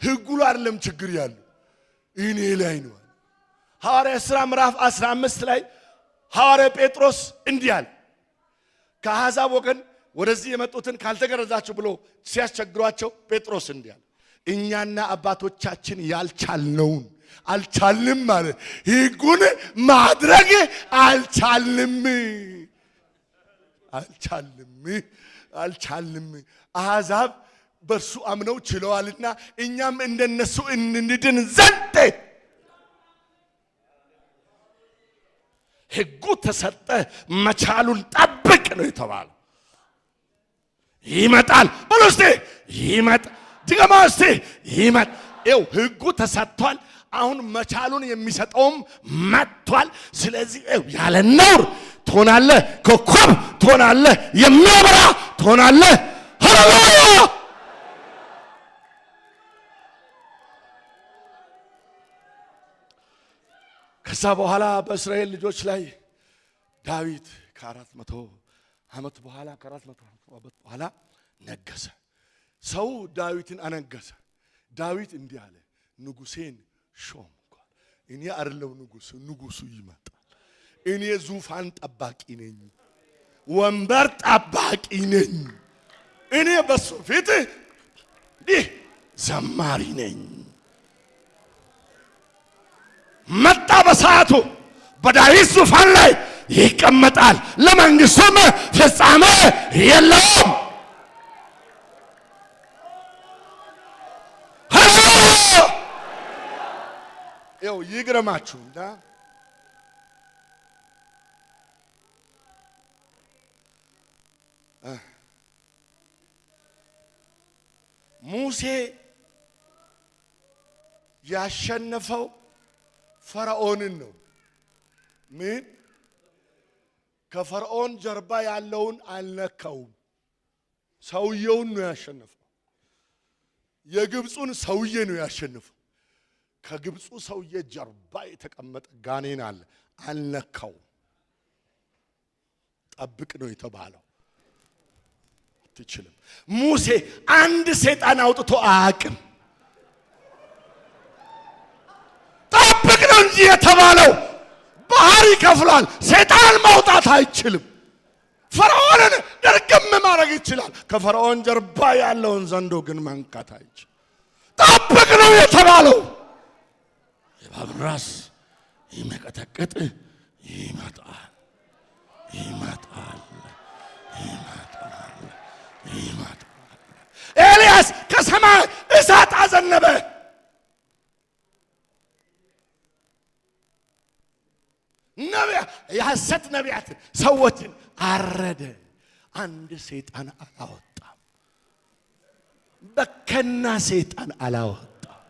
ሕጉ አይደለም ችግር ያለው እኔ ላይ ነው አለ። ሐዋርያ ሥራ ምዕራፍ 15 ላይ ሐዋርያ ጴጥሮስ እንዲህ አለ፣ ከአሕዛብ ወገን ወደዚህ የመጡትን ካልተገረዛችሁ ብሎ ሲያስቸግሯቸው ጴጥሮስ እንዲህ አለ፣ እኛና አባቶቻችን ያልቻልነውን አልቻልንም ማለት ሕጉን ማድረግ አልቻልንም አሕዛብ በእርሱ አምነው ችለዋልና እኛም እንደነሱ እንድን ዘንድ ሕጉ ተሰጠ መቻሉን ጠብቅ ነው የተባለው ይመጣል ብሎ እስቲ ይመጣ ድገማ እስቲ ይመጣ ይው ሕጉ ተሰጥቷል አሁን መቻሉን የሚሰጠውም መጥቷል ስለዚህ ያለ ነውር ትሆናለህ ኮከብ ትሆናለህ የሚያበራ ትሆናለህ ሃሌሉያ ከዛ በኋላ በእስራኤል ልጆች ላይ ዳዊት ከ400 ዓመት በኋላ በኋላ ነገሰ ሰው ዳዊትን አነገሰ ዳዊት እንዲህ አለ ንጉሴን ሾምኩ እኔ አይደለም ንጉሱ ይመጣል እኔ ዙፋን ጠባቂ ነኝ ወንበር ጠባቂ ነኝ እኔ በሱ ፊት ዘማሪ ነኝ መጣ በሰዓቱ በዳዊት ዙፋን ላይ ይቀመጣል ለመንግስቱም ፍጻሜ የለውም ይው ይግረማችሁና ሙሴ ያሸነፈው ፈርዖንን ነው ምን ከፈርዖን ጀርባ ያለውን አልነካውም ሰውየውን ነው ያሸነፈው የግብፁን ሰውዬ ነው ያሸነፈው ከግብፁ ሰውዬ ጀርባ የተቀመጠ ጋኔን አለ አልነካው ጠብቅ ነው የተባለው አትችልም ሙሴ አንድ ሰይጣን አውጥቶ አያውቅም ጠብቅ ነው እንጂ የተባለው ባህር ይከፍላል ሰይጣን ማውጣት አይችልም ፈርዖንን ድርግም ማድረግ ይችላል ከፈርዖን ጀርባ ያለውን ዘንዶ ግን መንካት አይችልም ጠብቅ ነው የተባለው የእባብን ራስ ይመቀጠቅጥ ይመጣል ኤልያስ ከሰማይ እሳት አዘነበ የሐሰት ነቢያት ሰዎችን አረደ አንድ ሰይጣን አላወጣም በከና ሰይጣን አላወጣም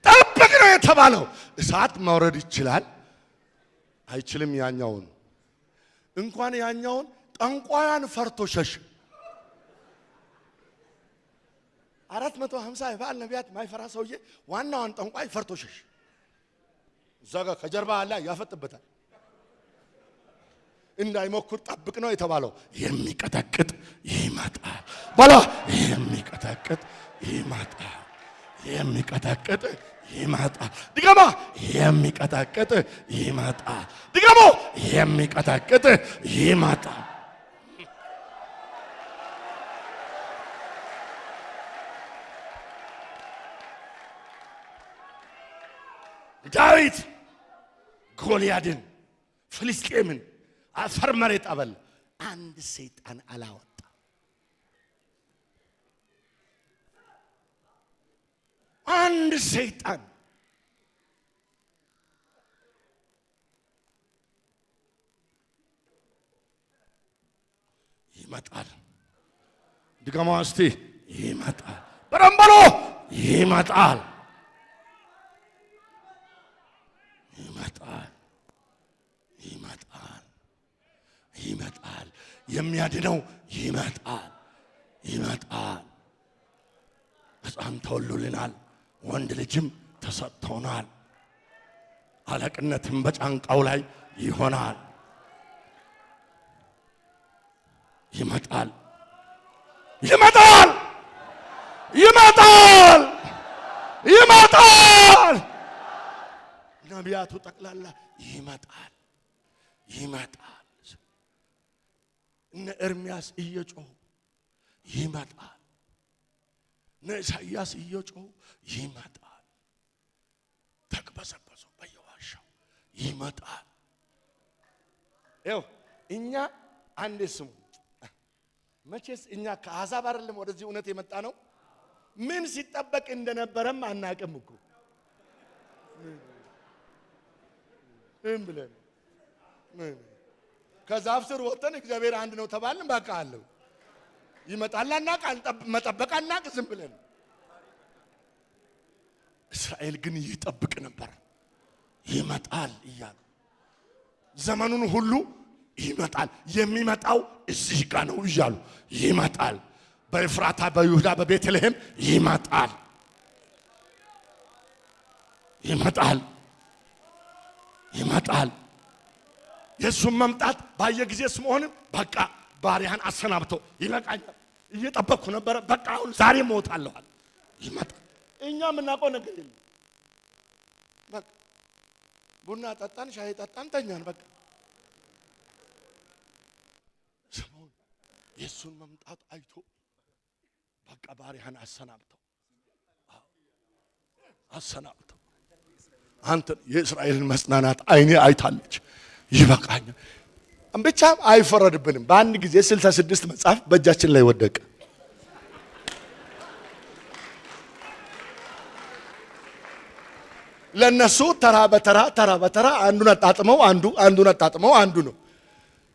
ጠብቅ ነው የተባለው እሳት ማውረድ ይችላል አይችልም ያኛውን እንኳን ያኛውን ጠንቋያን ፈርቶ ሸሽ 450 የበዓል ነቢያት ማይፈራ ሰውዬ ዋናውን ጠንቋይ ፈርቶ ሸሽ ዘጋ ከጀርባ አለ ያፈጥበታል እንዳይሞክር ጠብቅ ነው የተባለው የሚቀጠቅጥ ይመጣል ባላ የሚቀጠቅጥ ይመጣል ድገማ የሚቀጠቅጥ ይመጣል ድገሞ የሚቀጠቅጥ ይመጣል ዳዊት ጎልያድን ፍልስጤምን አፈር መሬት አበል አንድ ሰይጣን አላወጣ አንድ ሰይጣን ይመጣል ድገማ እስቲ ይመጣል በረምበሎ ይመጣል የሚያድነው ይመጣል ሕፃን ተወልዶልናል ወንድ ልጅም ተሰጥቶናል አለቅነትም በጫንቃው ላይ ይሆናል ይመጣል ነቢያቱ ጠቅላላ ይመጣል እነ ኤርምያስ እየጮሁ ይመጣል እነ ኢሳይያስ እየጮሁ ይመጣል በየተበሰበሱ በየዋሻው ይመጣል። ይኸው እኛ አንድ ስሙ መቼስ እኛ ከአሕዛብ አይደለም ወደዚህ እውነት የመጣ ነው። ምን ሲጠበቅ እንደነበረም አናቅም እኮ ምን ብለን ከዛፍ ስር ወጥተን እግዚአብሔር አንድ ነው ተባልን። በቃ አለው ይመጣልና ቃል መጠበቅና ዝም ብለን። እስራኤል ግን ይጠብቅ ነበር። ይመጣል እያሉ ዘመኑን ሁሉ ይመጣል፣ የሚመጣው እዚህ ጋር ነው እያሉ ይመጣል። በኤፍራታ በይሁዳ በቤተልሔም ይመጣል ይመጣል ይመጣል። የሱም መምጣት ባየጊዜ ስምዖንም በቃ ባሪያን አሰናብተው ይበቃኛል እየጠበቅኩ ነበር፣ በቃ አሁን ዛሬ ሞታለሁ አለ። ይመጣል። እኛ የምናውቀው ነገር የለም። በቃ ቡና ጠጣን፣ ሻይ ጠጣን፣ ተኛን። በቃ ስምዖን የሱን መምጣት አይቶ በቃ ባሪያን አሰናብተው አንተ የእስራኤልን መጽናናት አይኔ አይታለች፣ ይበቃኛል። ብቻ አይፈረድብንም። በአንድ ጊዜ 66 መጽሐፍ በእጃችን ላይ ወደቀ። ለነሱ ተራ በተራ አንዱን አጣጥመው አንዱ ነው።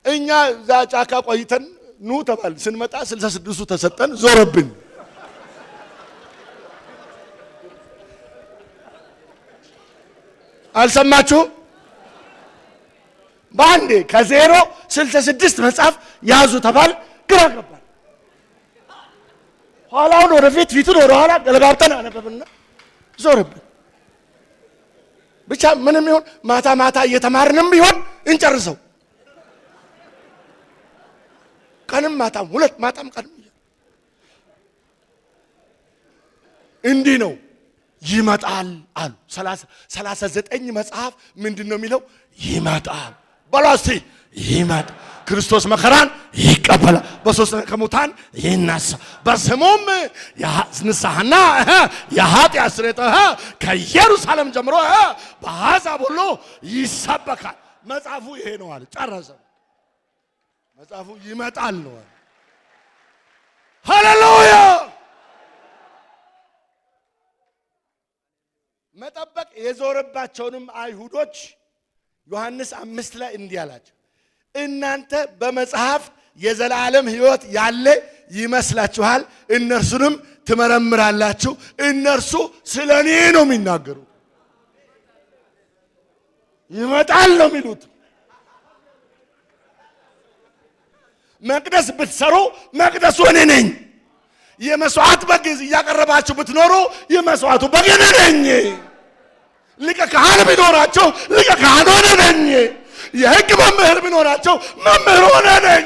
እኛ እዛ ጫካ ቆይተን ኑ ተባል ስንመጣ 66ቱ ተሰጠን፣ ዞረብን። አልሰማችሁ? ባንዴ ከዜሮ 66 መጽሐፍ ያዙ ተባል። ግራ ገባን። ኋላውን ወደፊት ፊቱን ወደ ኋላ ገለባብጠን አነበብና ዞረብን። ብቻ ምንም ይሁን ማታ እየተማርንም ቢሆን እንጨርሰው። ቀንም ማታም ሁለት ማታም ቀንም እንዲህ ነው። ይመጣል አሉ። 39 መጽሐፍ ምንድነው የሚለው? ይመጣል በላስቲ ይመጣ። ክርስቶስ መከራን ይቀበላል፣ በሶስተኛ ከሙታን ይነሳ፣ በስሙም ንስሐና የኃጢአት ስርየት ከኢየሩሳሌም ጀምሮ በአሕዛብ ሁሉ ይሰበካል። መጽሐፉ ይሄ ነው አለ። ጨረሰ። መጽሐፉ ይመጣል ነው። ሃሌሉያ። መጠበቅ የዞረባቸውንም አይሁዶች ዮሐንስ 5 ላይ እንዲህ አላቸው፣ እናንተ በመጽሐፍ የዘላለም ሕይወት ያለ ይመስላችኋል፣ እነርሱንም ትመረምራላችሁ። እነርሱ ስለኔ ነው የሚናገሩት። ይመጣል ነው የሚሉት። መቅደስ ብትሰሩ መቅደሱ እኔ ነኝ። የመስዋዕት በግ እያቀረባችሁ ብትኖሩ የመስዋዕቱ በግ እኔ ነኝ። ሊቀ ካህን ቢኖራቸው ሊቀ ካህኑ እኔ ነኝ። የሕግ መምህር ቢኖራቸው መምህሩ እኔ ነኝ።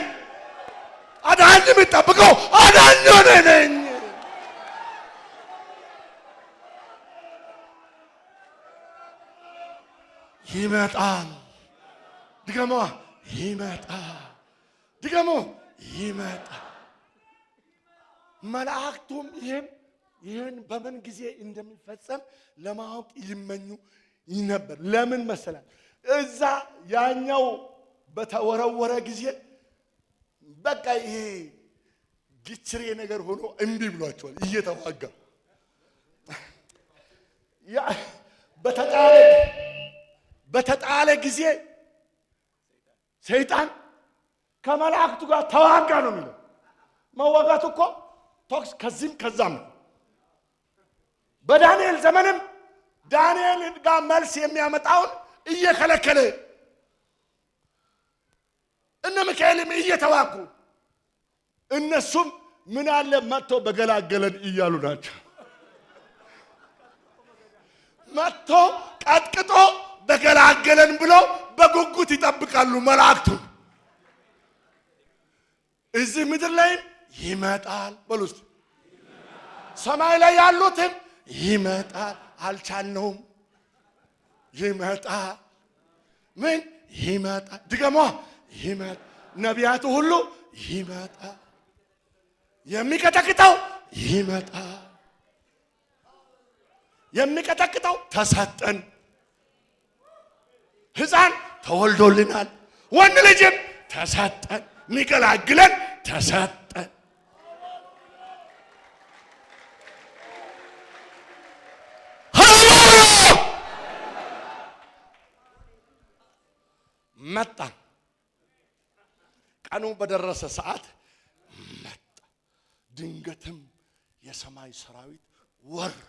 አዳኝ የሚጠብቀው አዳኝ እኔ ነኝ። ይመጣል። ድገሞ ይመጣል። ድገሞ ይመጣል። መላእክቱም ይህን በምን ጊዜ እንደሚፈጸም ለማወቅ ይመኙ ነበር። ለምን መሰላል? እዛ ያኛው በተወረወረ ጊዜ በቃ ይሄ ግችሬ ነገር ሆኖ እምቢ ብሏቸዋል። እየተዋጋ በተጣለ ጊዜ ሰይጣን ከመላእክቱ ጋር ተዋጋ ነው የሚለው። መዋጋቱ እኮ ቶክስ ከዚህም ከዛም ነው። በዳንኤል ዘመንም ዳንኤል ጋር መልስ የሚያመጣውን እየከለከለ እነ ሚካኤልም እየተዋጉ እነሱም ምን አለ መጥቶ በገላገለን እያሉ ናቸው። መጥቶ ቀጥቅጦ በገላገለን ብሎ በጉጉት ይጠብቃሉ መላእክቱ። እዚህ ምድር ላይ ይመጣል በሉስ። ሰማይ ላይ ያሉትም ይመጣል። አልቻልነውም። ይመጣል። ምን ይመጣል? ድገሞ ይመጣል። ነቢያቱ ሁሉ ይመጣል። የሚቀጠቅጠው ይመጣል። የሚቀጠቅጠው ተሰጠን። ሕፃን ተወልዶልናል፣ ወንድ ልጅም ተሰጠን፣ ሚገላግለን ተሰጠን። መጣ። ቀኑ በደረሰ ሰዓት መጣ። ድንገትም የሰማይ ሰራዊት ወረዱ።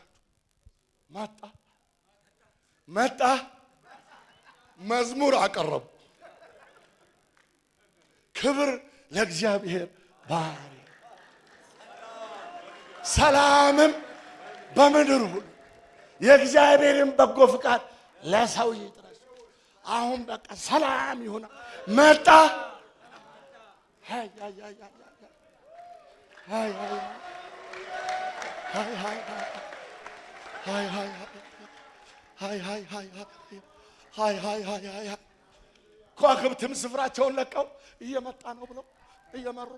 መጣ። መዝሙር አቀረቡ። ክብር ለእግዚአብሔር ባሪያ፣ ሰላምም በምድር ሁሉ የእግዚአብሔርን በጎ ፍቃድ ለሰው ይድረስ። አሁን በቃ ሰላም ይሁን። መጣ። ከዋክብትም ስፍራቸውን ለቀው እየመጣ ነው ብለው እየመሩ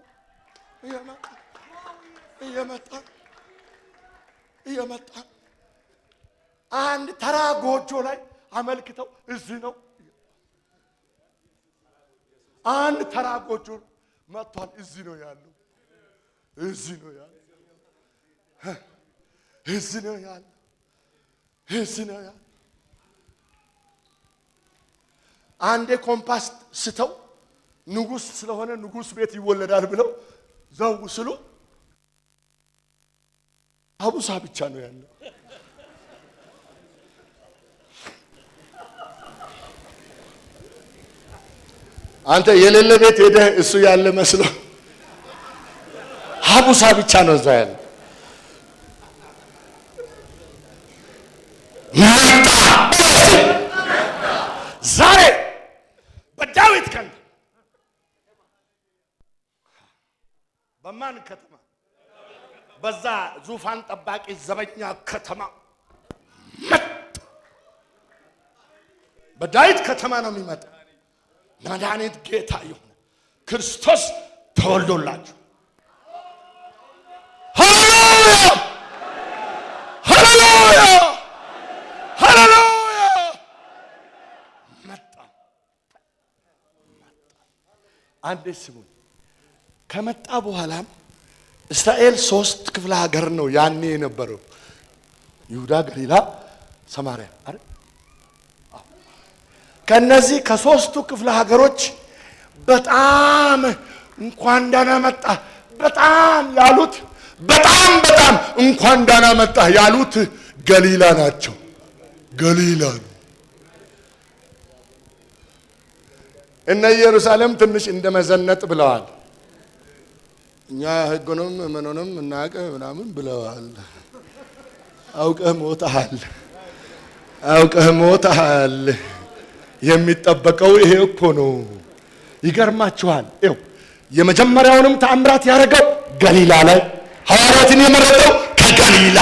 እየመጣ አንድ ተራ ጎጆ ላይ አመልክተው እዚህ ነው። አንድ ተራ ጎጆ መጥቷል። እዚህ ነው ያለው። አንዴ ኮምፓስ ስተው ንጉስ ስለሆነ ንጉስ ቤት ይወለዳል ብለው ዘው ስሉ አቡሳ ብቻ ነው ያለው። አንተ የሌለ ቤት ሄደ እሱ ያለ መስሎ አቡሳ ብቻ ነው እዛ ያለው። ዛሬ በዳዊት ከተማ በማን ከተማ? በዛ ዙፋን ጠባቂ ዘበኛ ከተማ መጣ። በዳዊት ከተማ ነው የሚመጣ። መድኃኒት ጌታ ይሁን ክርስቶስ ተወልዶላችሁ። ሃሌሉያ ሃሌሉያ ሃሌሉያ። መጣ። አንዴ ስሙኝ። ከመጣ በኋላም እስራኤል 3 ክፍለ ሀገር ነው ያኔ የነበረው። ይሁዳ፣ ገሊላ፣ ሰማርያ አይደል? ከነዚህ ከ3ቱ ክፍለ ሀገሮች በጣም እንኳን ደህና መጣ በጣም እንኳን ደህና መጣ ያሉት ገሊላ ናቸው። ገሊላ ነው። እነ ኢየሩሳሌም ትንሽ እንደመዘነጥ ብለዋል። እኛ ሕጉንም ምኑንም እናቀ ምናምን ብለዋል። አውቀህ ሞተሃል። የሚጠበቀው ይሄ እኮ ነው። ይገርማችኋል። ይኸው የመጀመሪያውንም ተአምራት ያደረገው ገሊላ ላይ፣ ሐዋርያትን የመረጠው ከገሊላ።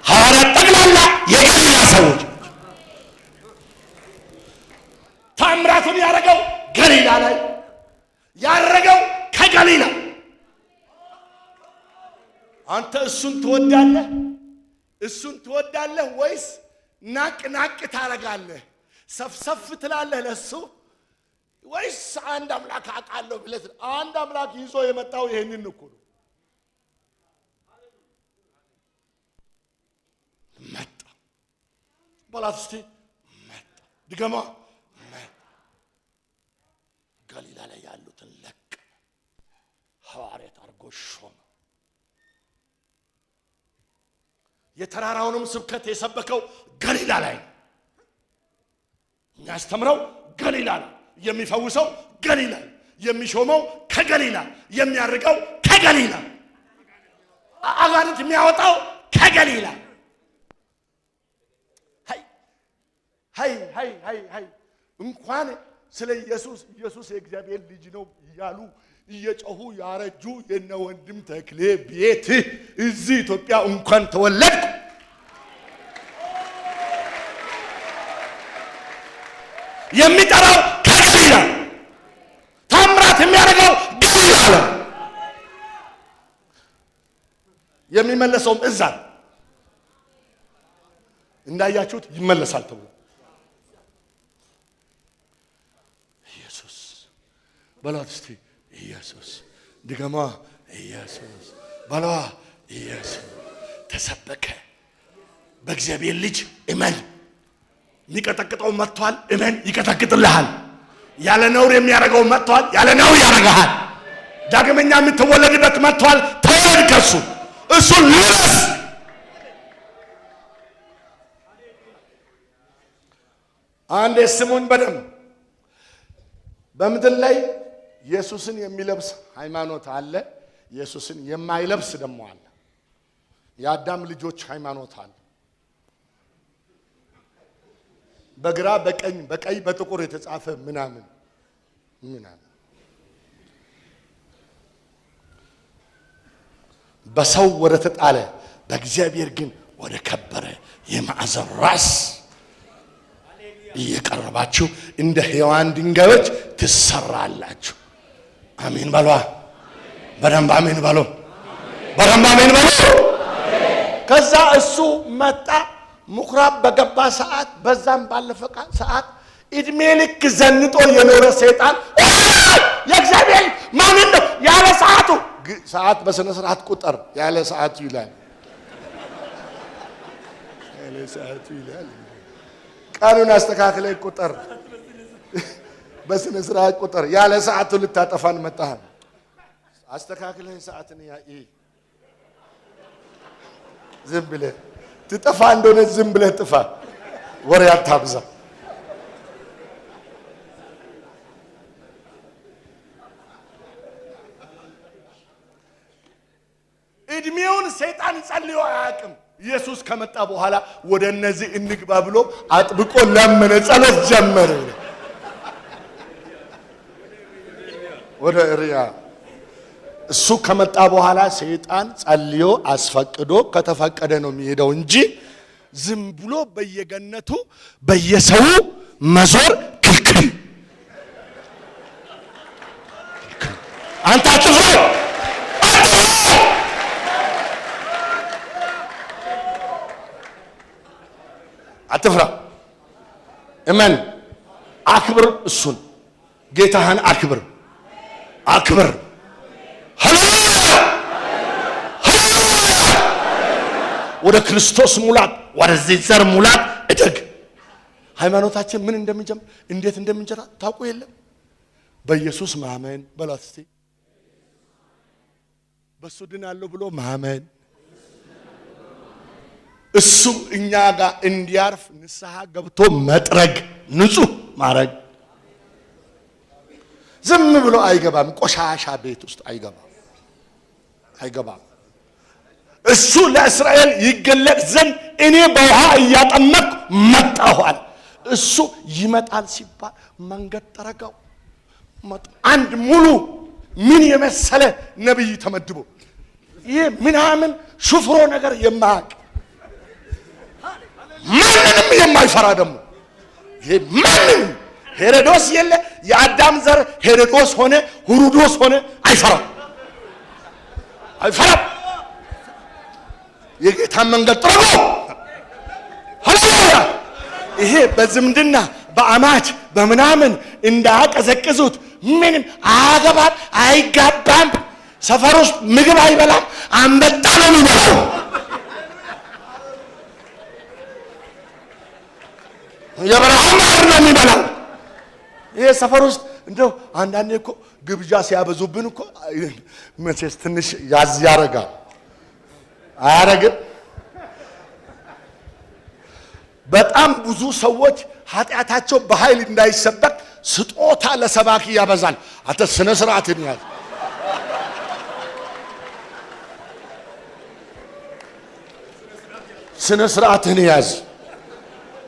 ሐዋርያት ጠቅላላ የገሊላ ሰዎች። ተአምራቱን ያደረገው ገሊላ ላይ፣ ያደረገው ከገሊላ። አንተ እሱን ትወዳለህ ወይስ ናቅ ታረጋለህ? ሰፍሰፍ ትላለህ ለሱ ወይስ አንድ አምላክ አውቃለሁ ብለህ? አንድ አምላክ ይዞ የመጣው ይሄንን እኮ ነው። መጣ በላት እስቲ መጣ። ድገማ። ገሊላ ላይ ያሉትን ለቅ ሐዋርያት አድርጎ ሾመ። የተራራውንም ስብከት የሰበከው ገሊላ ላይ ነው። የሚያስተምረው ገሊላ ነው። የሚፈውሰው ገሊላ፣ የሚሾመው ከገሊላ፣ የሚያርቀው ከገሊላ፣ አጋንንት የሚያወጣው ከገሊላ። ሃይ እንኳን ስለ ኢየሱስ የእግዚአብሔር ልጅ ነው እያሉ እየጮሁ ያረጁ የነ ወንድም ተክሌ ቤት እዚህ ኢትዮጵያ እንኳን ተወለድኩ። የሚጠራው ከገሊላ፣ ታምራት የሚያደርገው ገሊላ ነው። የሚመለሰውም እዛ እንዳያችሁት ይመለሳል ተብሎ በሏት እስቲ ኢየሱስ። ድገማ ኢየሱስ በሏ ኢየሱስ። ተሰበከ በእግዚአብሔር ልጅ እመን። የሚቀጠቅጠው መጥቷል፣ እመን ይቀጠቅጥልሃል። ያለ ነውር የሚያደርገው መጥቷል፣ ያለ ነውር ያደርግሃል። ዳግመኛ የምትወለድበት መጥቷል፣ ተወለድ ከሱ። እሱን ልበስ። አንድ ስሙን በደም በምድር ላይ ኢየሱስን የሚለብስ ሃይማኖት አለ፣ ኢየሱስን የማይለብስ ደግሞ አለ። የአዳም ልጆች ሃይማኖት አለ። በግራ በቀኝ በቀይ በጥቁር የተጻፈ ምናምን በሰው ወደ ተጣለ በእግዚአብሔር ግን ወደ ከበረ የማዕዘን ራስ እየቀረባችሁ እንደ ሕያዋን ድንጋዮች ትሰራላችሁ። አሜን በሏ። በደንብ አሜን በሉ። በደንብ አሜን በሉ። ከዛ እሱ መጣ። ምኩራብ በገባ ሰዓት በዛም ባለፈ ሰዓት እድሜ ልክ ዘንጦ የኖረ ሰይጣን የእግዚአብሔር ማን ነው ያለ ሰዓቱ ሰዓት በስነ ስርዓት ቁጥር ያለ ሰዓቱ ይላል። ያለ ሰዓቱ ይላል። ቃሉን አስተካክለ ቁጥር በስነ ስርዓት ቁጥር ያለ ሰዓቱ ልታጠፋን መጣህ። አስተካክለ ሰዓትን ዝም ብለህ ትጠፋ እንደሆነ ዝም ብለህ ጥፋ። ወሬ አታብዛ። እድሜውን ሰይጣን ጸልዮ አያውቅም። ኢየሱስ ከመጣ በኋላ ወደ እነዚህ እንግባ ብሎ አጥብቆ ለመነ፣ ጸሎት ጀመረ። ወደ ሪያ እሱ ከመጣ በኋላ ሰይጣን ጸልዮ አስፈቅዶ ከተፈቀደ ነው የሚሄደው እንጂ ዝም ብሎ በየገነቱ በየሰው መዞር ክልክል። አንተ አትፍራ። እመን፣ አክብር። እሱን ጌታህን አክብር። ወደ ክርስቶስ ሙላት፣ ወደዚህ ዘር ሙላት እደግ። ሃይማኖታችን ምን እንደሚጀምር እንዴት እንደምንጀራ ታውቁ የለም። በኢየሱስ ማመን በላት እስቲ። በሱ ድናለሁ ብሎ ማመን፣ እሱ እኛ ጋር እንዲያርፍ ንስሐ ገብቶ መጥረግ፣ ንጹህ ማረግ። ዝም ብሎ አይገባም። ቆሻሻ ቤት ውስጥ አይገባም። እሱ ለእስራኤል ይገለጥ ዘንድ እኔ በውሃ እያጠመቅኩ መጣኋል። እሱ ይመጣል ሲባል መንገድ ጠረጋው። አንድ ሙሉ ምን የመሰለ ነብይ ተመድቦ ይሄ ምናምን ሹፍሮ ነገር የማያውቅ ማንንም የማይፈራ ደግሞ ይሄ ማንንም ሄሮዶስ የለ የአዳም ዘር ሄሮዶስ ሆነ ሁሩዶስ ሆነ አይፈራም። የጌታ መንገድ ጥሩ ነው። ሃሌሉያ። ይሄ በዝምድና በአማች በምናምን እንዳያቀዘቅዙት ምንም አያገባም፣ አይጋባም። ሰፈር ውስጥ ምግብ አይበላም፣ አንበጣ ነው የሚበላው። የበረሃ ማር ነው የሚበላው። ይሄ ሰፈር ውስጥ እንደው አንዳንዴ እኮ ግብዣ ሲያበዙብን እኮ መቼስ ትንሽ ያዝ ያረጋል። አያረግም። በጣም ብዙ ሰዎች ኃጢአታቸው በኃይል እንዳይሰበክ ስጦታ ለሰባኪ ያበዛል። አንተ ስነ ስርዓትን ያዝ። ስነ ስርዓትን ያዝ።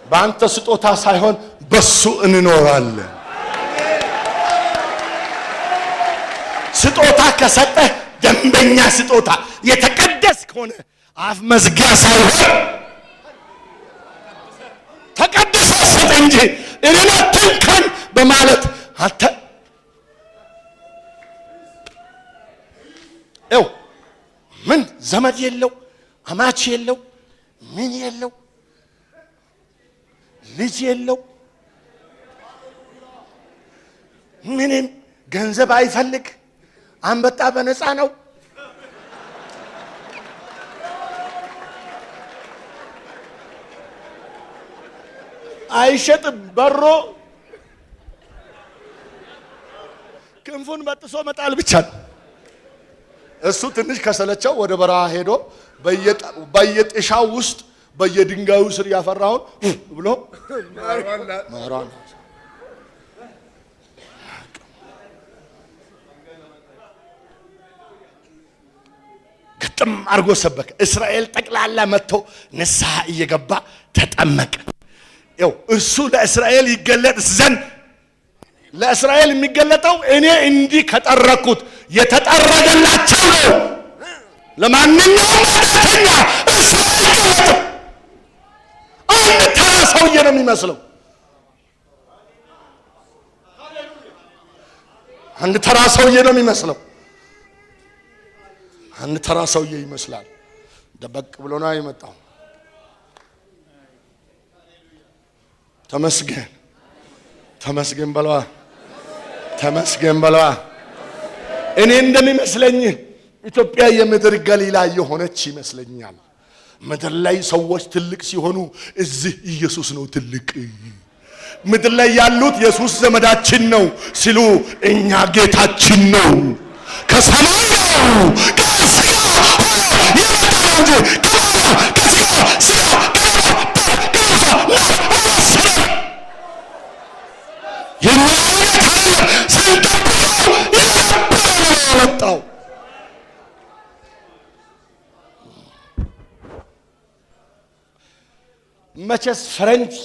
በአንተ ስጦታ ሳይሆን በሱ እንኖራለን። ስጦታ ከሰጠህ ደንበኛ ስጦታ የተቀደስ ከሆነ አፍ መዝጊያ ሳይሆን ተቀደሰ ሰጠ እንጂ እኔን አትንካኝ በማለት አንተ ምን ዘመድ የለው አማች የለው ምን የለው ልጅ የለው ምንም ገንዘብ አይፈልግ። አንበጣ በነፃ ነው። አይሸጥም። በሮ ክንፉን በጥሶ መጣል ብቻ ነው። እሱ ትንሽ ከሰለቸው ወደ በረሃ ሄዶ በየጥሻው ውስጥ በየድንጋዩ ስር ያፈራውን ብሎ ማራን ግጥም አርጎ ሰበከ። እስራኤል ጠቅላላ መጥቶ ንስሐ እየገባ ተጠመቀ። ያው እሱ ለእስራኤል ይገለጥ ዘንድ ለእስራኤል የሚገለጠው እኔ እንዲህ ከጠረኩት የተጠረገላቸው ነው። ለማንኛውም ማለተኛ እስራኤል አንድ ተራ ሰውዬ ነው የሚመስለው። አንድ ተራ ሰውዬ ነው የሚመስለው። አንድ ተራ ሰውዬ ይመስላል። ደበቅ ብሎ ነው የመጣው። ተመስገን ተመስገን በለዋ ተመስገን በለዋ። እኔ እንደሚመስለኝ ኢትዮጵያ የምድር ገሊላ የሆነች ይመስለኛል። ምድር ላይ ሰዎች ትልቅ ሲሆኑ እዚህ ኢየሱስ ነው ትልቅ። ምድር ላይ ያሉት ኢየሱስ ዘመዳችን ነው ሲሉ እኛ ጌታችን ነው ከሰማይ ነው ከስጋ ወጣው። መቼስ ፈረንጅ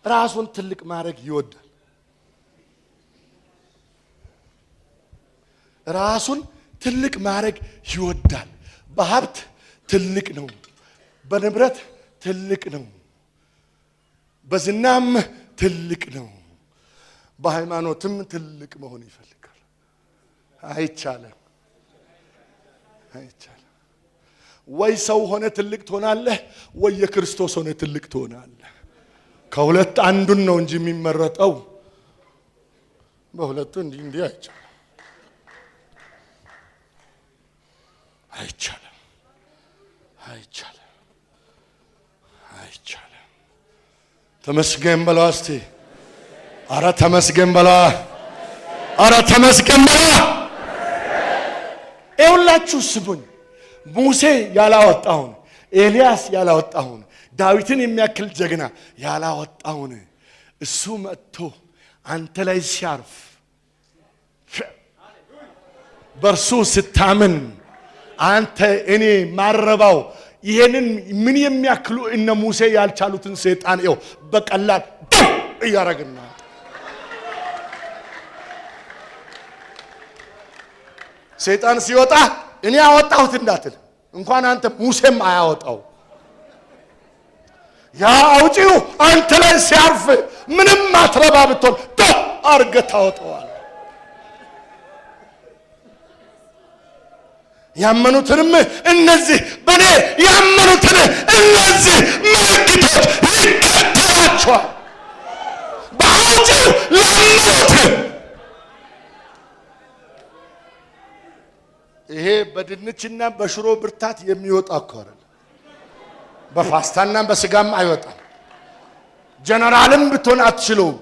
ራሱን ትልቅ ማድረግ ይወዳል። ራሱን ትልቅ ማድረግ ይወዳል። በሀብት ትልቅ ነው፣ በንብረት ትልቅ ነው፣ በዝናም ትልቅ ነው፣ በሃይማኖትም ትልቅ መሆን ይፈልጋል። አይቻለም አይቻለም። ወይ ሰው ሆነ ትልቅ ትሆናለህ፣ ወይ የክርስቶስ ሆነ ትልቅ ትሆናለህ። ከሁለት አንዱን ነው እንጂ የሚመረጠው። በሁለቱ እንዲህ አይቻለም አይቻለም አይቻለም አይቻለም። ተመስገን በለዋ እስቲ። ኧረ ተመስገን በለዋ። ኧረ ተመስገን በለዋ። ይኸውላችሁ ስሙኝ። ሙሴ ያላወጣውን፣ ኤልያስ ያላወጣውን፣ ዳዊትን የሚያክል ጀግና ያላወጣውን እሱ መጥቶ አንተ ላይ ሲያርፍ በርሱ ስታምን አንተ እኔ ማረባው ይሄንን ምን የሚያክሉ እነ ሙሴ ያልቻሉትን ሰይጣን ይው በቀላል እያረግና ሰይጣን ሲወጣ እኔ አወጣሁት እንዳትል እንኳን አንተ ሙሴም አያወጣው። ያ አውጪው አንተ ላይ ሲያርፍ ምንም አትረባ ብትሆን አርገህ ታወጣዋለህ። ያመኑትንም እነዚህ በኔ ያመኑትን እነዚህ ምልክቶች ይከተላቸዋል። በአውጪው ላመኑት ይሄ በድንችና በሽሮ ብርታት የሚወጣ እኮ አይደል። በፓስታና በስጋም አይወጣም። ጀነራልም ብትሆን አትችለውም።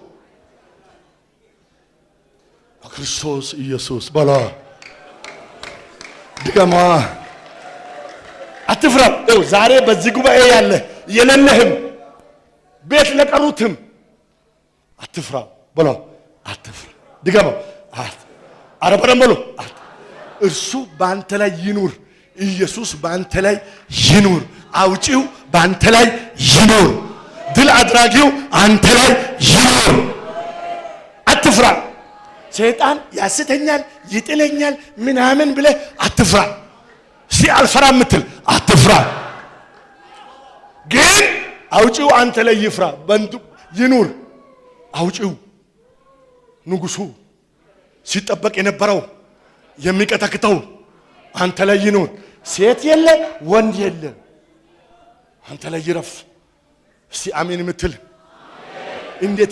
በክርስቶስ ኢየሱስ በላ ድገማ። አትፍራ። ዛሬ በዚህ ጉባኤ ያለ የሌለህም ቤት ለቀሩትም አትፍራ በላ። አትፍራ። ድገማ። ኧረ በደንብ በሉ። እርሱ በአንተ ላይ ይኑር። ኢየሱስ በአንተ ላይ ይኑር። አውጪው በአንተ ላይ ይኑር። ድል አድራጊው አንተ ላይ ይኑር። አትፍራ። ሰይጣን ያስተኛል፣ ይጥለኛል ምናምን ብለህ አትፍራ። እስቲ አልፈራ ምትል አትፍራ። ግን አውጪው አንተ ላይ ይፍራ፣ በእንቱ ይኑር። አውጪው ንጉሱ ሲጠበቅ የነበረው የሚቀጠቅጠው አንተ ላይ ይኑር። ሴት የለ ወንድ የለ አንተ ላይ ይረፍ። እስቲ አሜን ምትል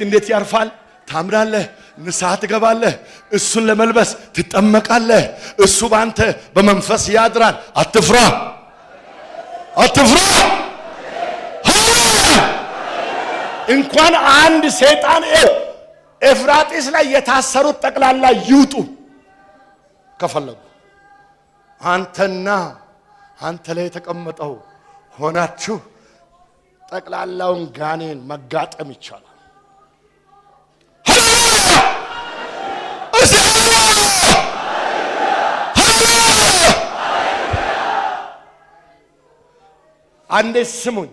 እንዴት ያርፋል። ታምራለህ፣ ንስሐ ትገባለህ። እሱን ለመልበስ ትጠመቃለህ። እሱ ባንተ በመንፈስ ያድራል። አትፍራ፣ አትፍራ። እንኳን አንድ ሰይጣን ኤፍራጥስ ላይ የታሰሩት ጠቅላላ ይውጡ ከፈለጉ አንተና አንተ ላይ የተቀመጠው ሆናችሁ ጠቅላላውን ጋኔን መጋጠም ይቻላል። አንዴ ስሙኝ።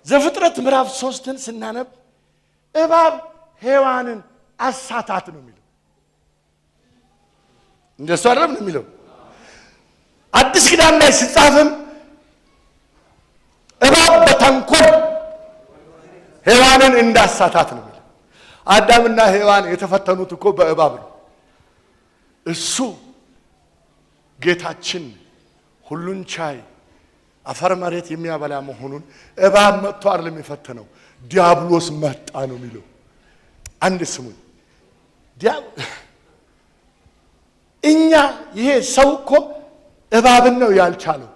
ዘፍጥረት ምዕራፍ 3ን ስናነብ እባብ ሔዋንን አሳታት ነው የሚለው። እንደሱ አይደለም ነው የሚለው። አዲስ ኪዳን ላይ ሲጻፍም እባብ በተንኮል ሔዋንን እንዳሳታት ነው የሚለው። አዳምና ሔዋን የተፈተኑት እኮ በእባብ ነው። እሱ ጌታችን ሁሉን ቻይ አፈር መሬት የሚያበላ መሆኑን እባብ መጥቶ አይደለም የፈተነው፣ ዲያብሎስ መጣ ነው የሚለው። አንድ ስሙኝ። እኛ ይሄ ሰው እኮ እባብን ነው ያልቻለው።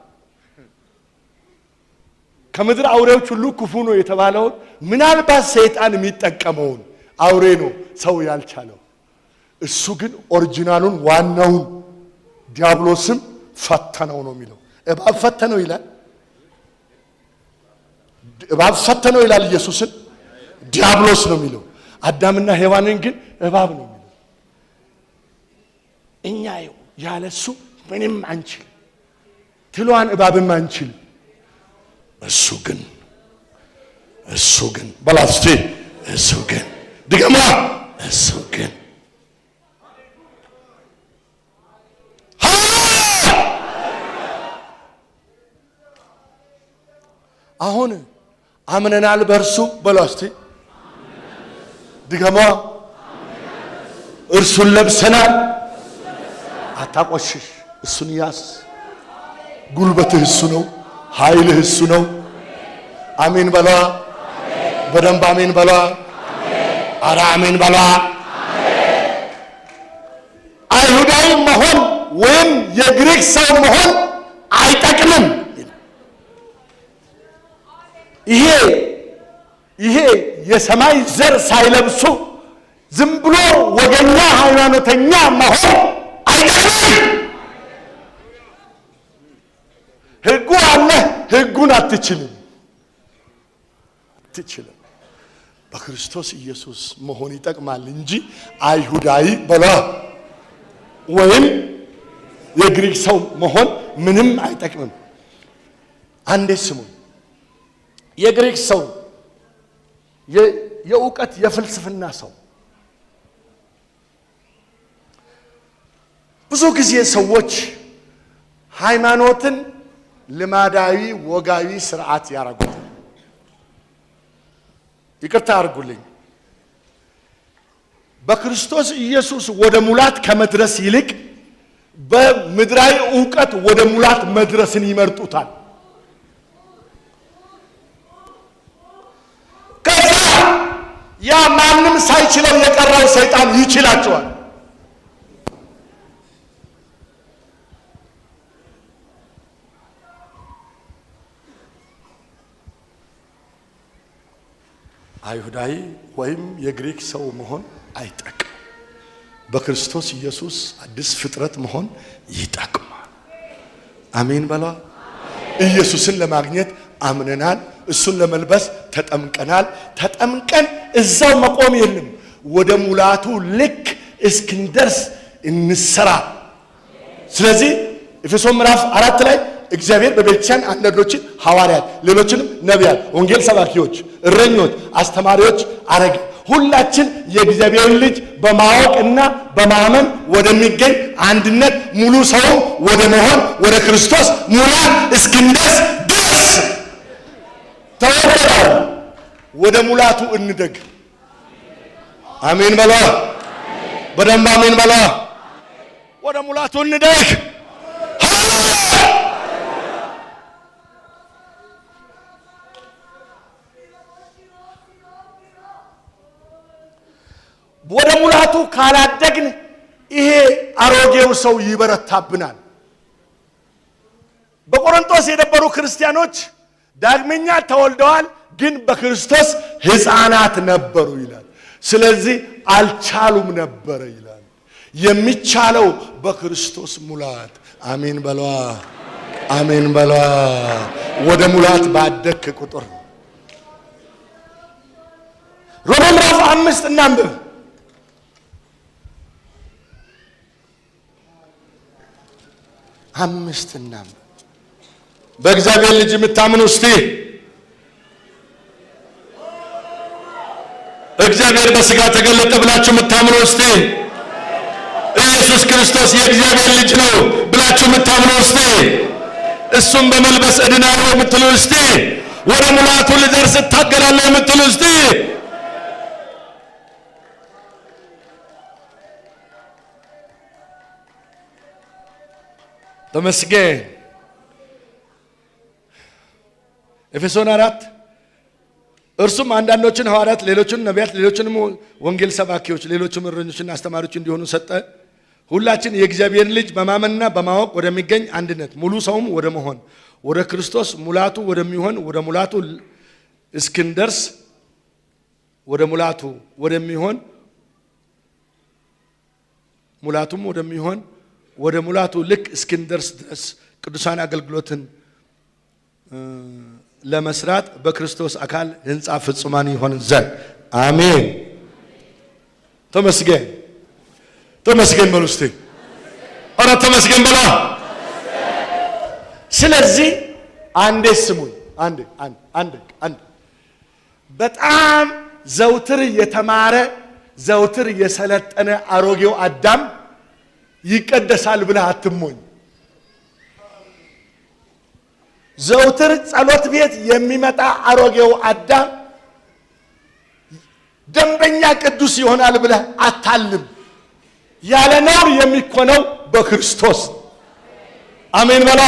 ከምድር አውሬዎች ሁሉ ክፉ ነው የተባለውን ምናልባት ሰይጣን የሚጠቀመውን አውሬ ነው ሰው ያልቻለው። እሱ ግን ኦሪጂናሉን ዋናውን ዲያብሎስም ፈተነው ነው የሚለው። እባብ ፈተነው ይላል። እባብ ፈተነው ይላል ኢየሱስን። ዲያብሎስ ነው የሚለው። አዳምና ሔዋንን ግን እባብ ነው የሚለው። እኛ ያለሱ ምንም አንችል፣ ትሏን እባብም አንችል። እሱ ግን በላስቲ እሱ ግን ድገማ እሱ ግን አሁን አምነናል በእርሱ በላስቲ ድገማ እርሱን ለብሰናል። አታቆሽሽ፣ እሱን ያስ። ጉልበትህ እሱ ነው፣ ኃይልህ እሱ ነው። አሜን በሏ፣ በደንብ አሜን በሏ። ኧረ አሜን በሏ። አይሁዳዊ መሆን ወይም የግሪክ ሰው መሆን አይጠቅምም። ይሄ የሰማይ ዘር ሳይለብሱ ዝም ብሎ ወገኛ ሃይማኖተኛ መሆን አይጠቅምም። ሕጉ አለ፣ ሕጉን አትችልም። በክርስቶስ ኢየሱስ መሆን ይጠቅማል እንጂ አይሁዳዊ በሏ ወይም የግሪክ ሰው መሆን ምንም አይጠቅምም። አንዴ ስሙ። የግሪክ ሰው የእውቀት የፍልስፍና ሰው። ብዙ ጊዜ ሰዎች ሃይማኖትን ልማዳዊ ወጋዊ ስርዓት ያረጉታል። ይቅርታ አድርጉልኝ። በክርስቶስ ኢየሱስ ወደ ሙላት ከመድረስ ይልቅ በምድራዊ ዕውቀት ወደ ሙላት መድረስን ይመርጡታል። ከዛ ያ ማንም ሳይችለው የቀረው ሰይጣን ይችላቸዋል። አይሁዳዊ ወይም የግሪክ ሰው መሆን አይጠቅም። በክርስቶስ ኢየሱስ አዲስ ፍጥረት መሆን ይጠቅማል። አሜን በሏ። ኢየሱስን ለማግኘት አምነናል። እሱን ለመልበስ ተጠምቀናል። ተጠምቀን እዛው መቆም የለም። ወደ ሙላቱ ልክ እስክንደርስ እንሰራ። ስለዚህ ኤፌሶን ምዕራፍ 4 ላይ እግዚአብሔር በቤተክርስቲያን አንዳንዶችን ሐዋርያት፣ ሌሎችንም ነቢያት፣ ወንጌል ሰባኪዎች፣ እረኞች፣ አስተማሪዎች አረገ። ሁላችን የእግዚአብሔር ልጅ በማወቅና በማመን ወደሚገኝ አንድነት ሙሉ ሰው ወደ መሆን ወደ ክርስቶስ ሙላት እስክንደርስ ድረስ ተወደናል። ወደ ሙላቱ እንደግ። አሜን በሏ። በደንብ አሜን በሏ። ወደ ሙላቱ እንደግ። ወደ ሙላቱ ካላደግን ይሄ አሮጌው ሰው ይበረታብናል። በቆሮንቶስ የነበሩ ክርስቲያኖች ዳግመኛ ተወልደዋል ግን በክርስቶስ ሕፃናት ነበሩ ይላል። ስለዚህ አልቻሉም ነበር ይላል። የሚቻለው በክርስቶስ ሙላት አሜን በሏ አሜን በሏ። ወደ ሙላት ባደክ ቁጥር ሮሜ ምዕራፍ 5 እናንብብ። በእግዚአብሔር ልጅ የምታምኑ እስቲ እግዚአብሔር በሥጋ ተገለጠ ብላችሁ የምታምኑ እስቲ ኢየሱስ ክርስቶስ የእግዚአብሔር ልጅ ነው ብላችሁ የምታምኑ እስቲ እሱም በመልበስ እድናለሁ የምትሉ እስቲ ወደ ሙላቱ ልደርስ እታገላለሁ የምትሉ እስቲ ተመስገን። ኤፌሶን 4 እርሱም አንዳንዶችን ሐዋርያት ሌሎችን ነቢያት ሌሎችንም ወንጌል ሰባኪዎች ሌሎችም እረኞችና አስተማሪዎች እንዲሆኑ ሰጠ። ሁላችን የእግዚአብሔር ልጅ በማመንና በማወቅ ወደሚገኝ አንድነት ሙሉ ሰውም ወደ መሆን ወደ ክርስቶስ ሙላቱ ወደሚሆን ወደ ሙላቱ እስክንደርስ ወደ ሙላቱ ወደሚሆን ሙላቱም ወደሚሆን ወደ ሙላቱ ልክ እስክንደርስ ድረስ ቅዱሳን አገልግሎትን ለመስራት በክርስቶስ አካል ሕንጻ ፍጹማን ይሆን ዘንድ አሜን። ተመስገን ተመስገን በሉ እስቲ ኧረ ተመስገን በላ። ስለዚህ አንዴ ስሙኝ አንዴ በጣም ዘውትር የተማረ ዘውትር የሰለጠነ አሮጌው አዳም ይቀደሳል ብለህ አትሞኝ። ዘውትር ጸሎት ቤት የሚመጣ አሮጌው አዳም ደንበኛ ቅዱስ ይሆናል ብለህ አታልም። ያለ ነውር የሚኮነው በክርስቶስ አሜን በላ።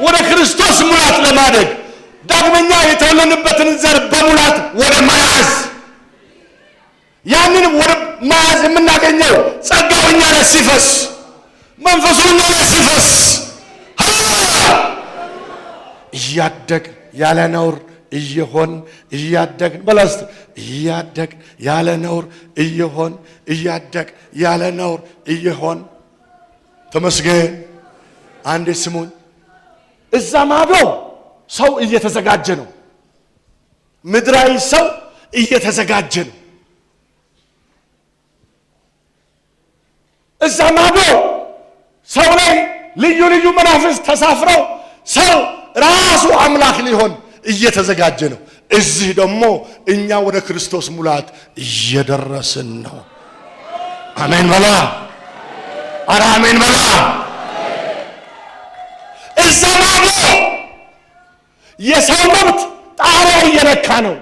ወደ ክርስቶስ ሙላት ለማደግ ዳግመኛ የተወለድንበትን ዘር በሙላት ወደ መያዝ ያንን ወደ መያዝ የምናገኘው ጸጋው እኛ ላይ ሲፈስ መንፈሱ እኛ ላይ ሲፈስ እያደግ ያለ ነውር እየሆን እያደግን በላስት እያደግ ያለ ነውር እየሆን እያደግ ያለ ነውር እየሆን ተመስገን። አንዴ ስሙኝ። እዛ ማዶ ሰው እየተዘጋጀ ነው። ምድራዊ ሰው እየተዘጋጀ ነው። እዛ ማዶ ሰው ላይ ልዩ ልዩ መናፍስት ተሳፍረው ሰው ራሱ አምላክ ሊሆን እየተዘጋጀ ነው። እዚህ ደግሞ እኛ ወደ ክርስቶስ ሙላት እየደረስን ነው። አሜን በላ ኧረ አሜን በላ። እዛ ማዶ የሰው መብት ጣሪያ እየነካ ነው።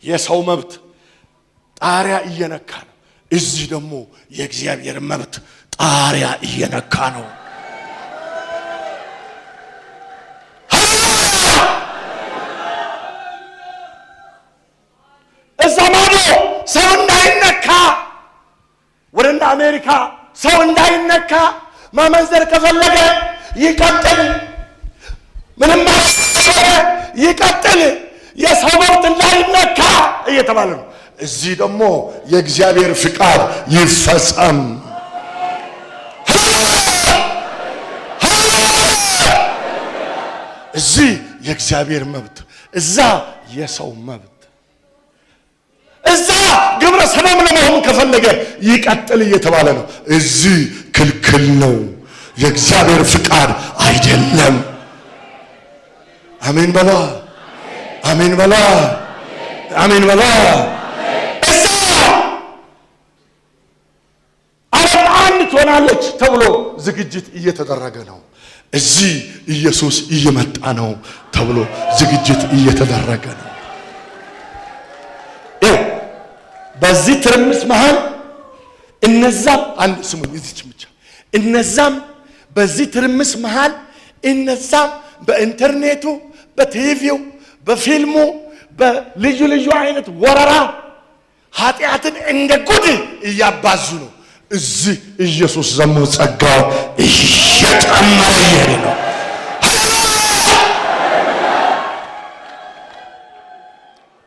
የሰው መብት ጣሪያ እየነካ ነው። እዚህ ደግሞ የእግዚአብሔር መብት ጣሪያ እየነካ ነው። እዛ ማዶ ሰው እንዳይነካ ወደና አሜሪካ ሰው እንዳይነካ ማመንዘር ከፈለገ ይቀጥል፣ ምንም ይቀጥል፣ የሰው መብት እንዳይነካ እየተባለ ነው። እዚህ ደግሞ የእግዚአብሔር ፍቃድ ይፈጸም። እዚህ የእግዚአብሔር መብት፣ እዛ የሰው መብት። እዛ ግብረ ሰዶም ለመሆን ከፈለገ ይቀጥል እየተባለ ነው። እዚህ ክልክል ነው፣ የእግዚአብሔር ፍቃድ አይደለም። አሜን በላ አሜን በላ አሜን በላ። እዛ ዓለም አንድ ትሆናለች ተብሎ ዝግጅት እየተደረገ ነው። እዚህ ኢየሱስ እየመጣ ነው ተብሎ ዝግጅት እየተደረገ ነው። በዚህ ትርምስ መሃል እነዛም አንድ ስሙኝ እዚች ብቻ እነዛም በዚህ ትርምስ መሃል እነዛም በኢንተርኔቱ በቲቪው በፊልሙ በልዩ ልዩ አይነት ወረራ ኃጢአትን እንደ ጉድ እያባዙ ነው። እዚህ ኢየሱስ ዘሞ ጸጋው እየጨመረ ይሄድ ነው።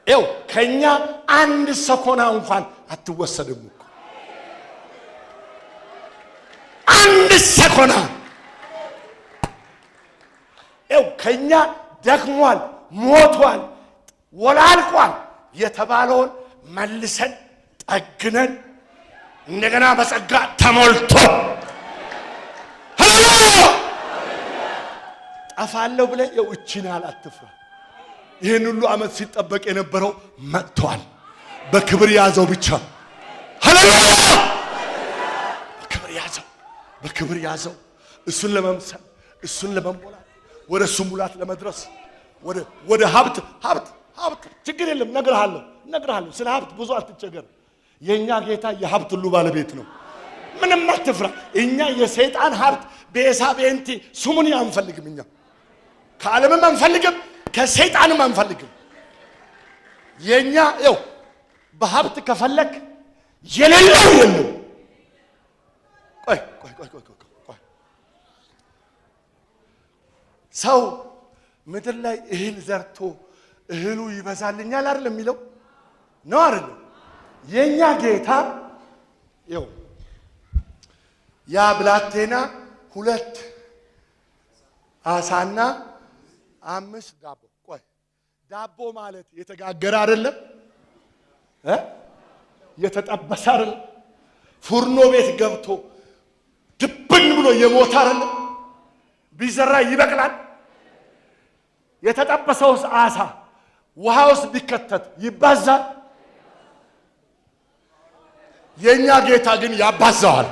ኤው ከኛ አንድ ሰኮና እንኳን አትወሰድም እኮ አንድ ሰኮና። ኤው ከኛ ደክሟል፣ ሞቷል፣ ወላልቋል የተባለውን መልሰን ጠግነን እንደገና በጸጋ ተሞልቶ ሃሌሉያ ጠፋለሁ ብለ እቺናል አትፍራ። ይሄን ሁሉ አመት ሲጠበቅ የነበረው መጥቷል። በክብር ያዘው ብቻ ሃሌሉያ በክብር ያዘው እሱን ለመምሰል እሱን ለመሞላት ወደ እሱ ሙላት ለመድረስ ወደ ሀብት ችግር የለም ነግርሃለሁ ስለ ሀብት ብዙ አትቸገር። የኛ ጌታ የሀብት ሁሉ ባለቤት ነው። ምንም አትፍራ። እኛ የሰይጣን ሀብት በኤሳቤንቲ ስሙን አንፈልግም። እኛ ከዓለምም አንፈልግም ከሰይጣንም አንፈልግም። የኛ ይው በሀብት ከፈለክ የሌለው የለው። ቆይ ሰው ምድር ላይ እህል ዘርቶ እህሉ ይበዛልኛል አይደል የሚለው ነው አይደል? የኛ ጌታ ይው ያ ብላቴና 2 አሳና 5 ዳቦ። ቆይ ዳቦ ማለት የተጋገረ አይደለም የተጠበሰ አይደለም። ፉርኖ ቤት ገብቶ ድብን ብሎ የሞተ አይደለም። ቢዘራ ይበቅላል። የተጠበሰው አሳ ውሃ ውስጥ ቢከተት ይባዛል። የኛ ጌታ ግን ያባዛዋል።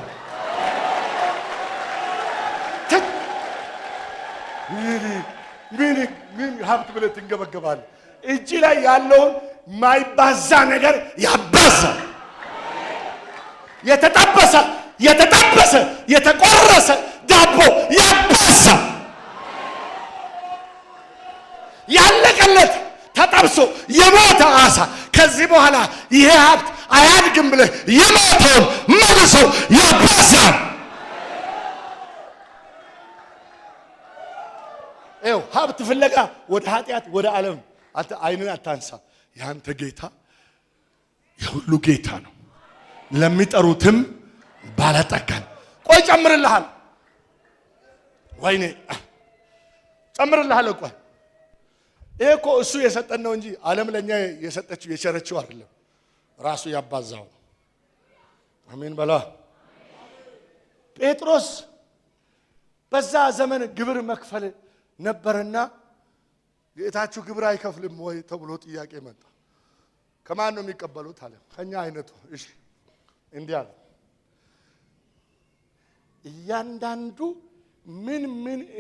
ምን ሀብት ብለህ ትንገበገባለህ? እጅ ላይ ያለውን ማይባዛ ነገር ያባዛል። የተጠበሰ የተቆረሰ ዳቦ ያባዛል። ያለቀለት ተጠብሶ የሞተ አሳ ከዚህ በኋላ ይሄ ሀብት አያድግም ብለህ የሞተውን መልሶ ያባዛል። ኤው ሀብት ፍለጋ ወደ ኃጢአት ወደ ዓለም አይንን አታንሳ። ያንተ ጌታ የሁሉ ጌታ ነው። ለሚጠሩትም ባለጠጋን ቆይ ጨምርልሃል። ወይኔ ጨምርልሃል። ቆይ ይሄ እኮ እሱ የሰጠን ነው እንጂ ዓለም ለኛ የሰጠችው የቸረችው አይደለም። ራሱ ያባዛው። አሜን በላ። ጴጥሮስ በዛ ዘመን ግብር መክፈል ነበርና ጌታችሁ ግብር አይከፍልም ወይ ተብሎ ጥያቄ መጣ። ከማን ነው የሚቀበሉት አለ። ከኛ አይነቱ። እሺ እንዲህ አለ፣ እያንዳንዱ ምን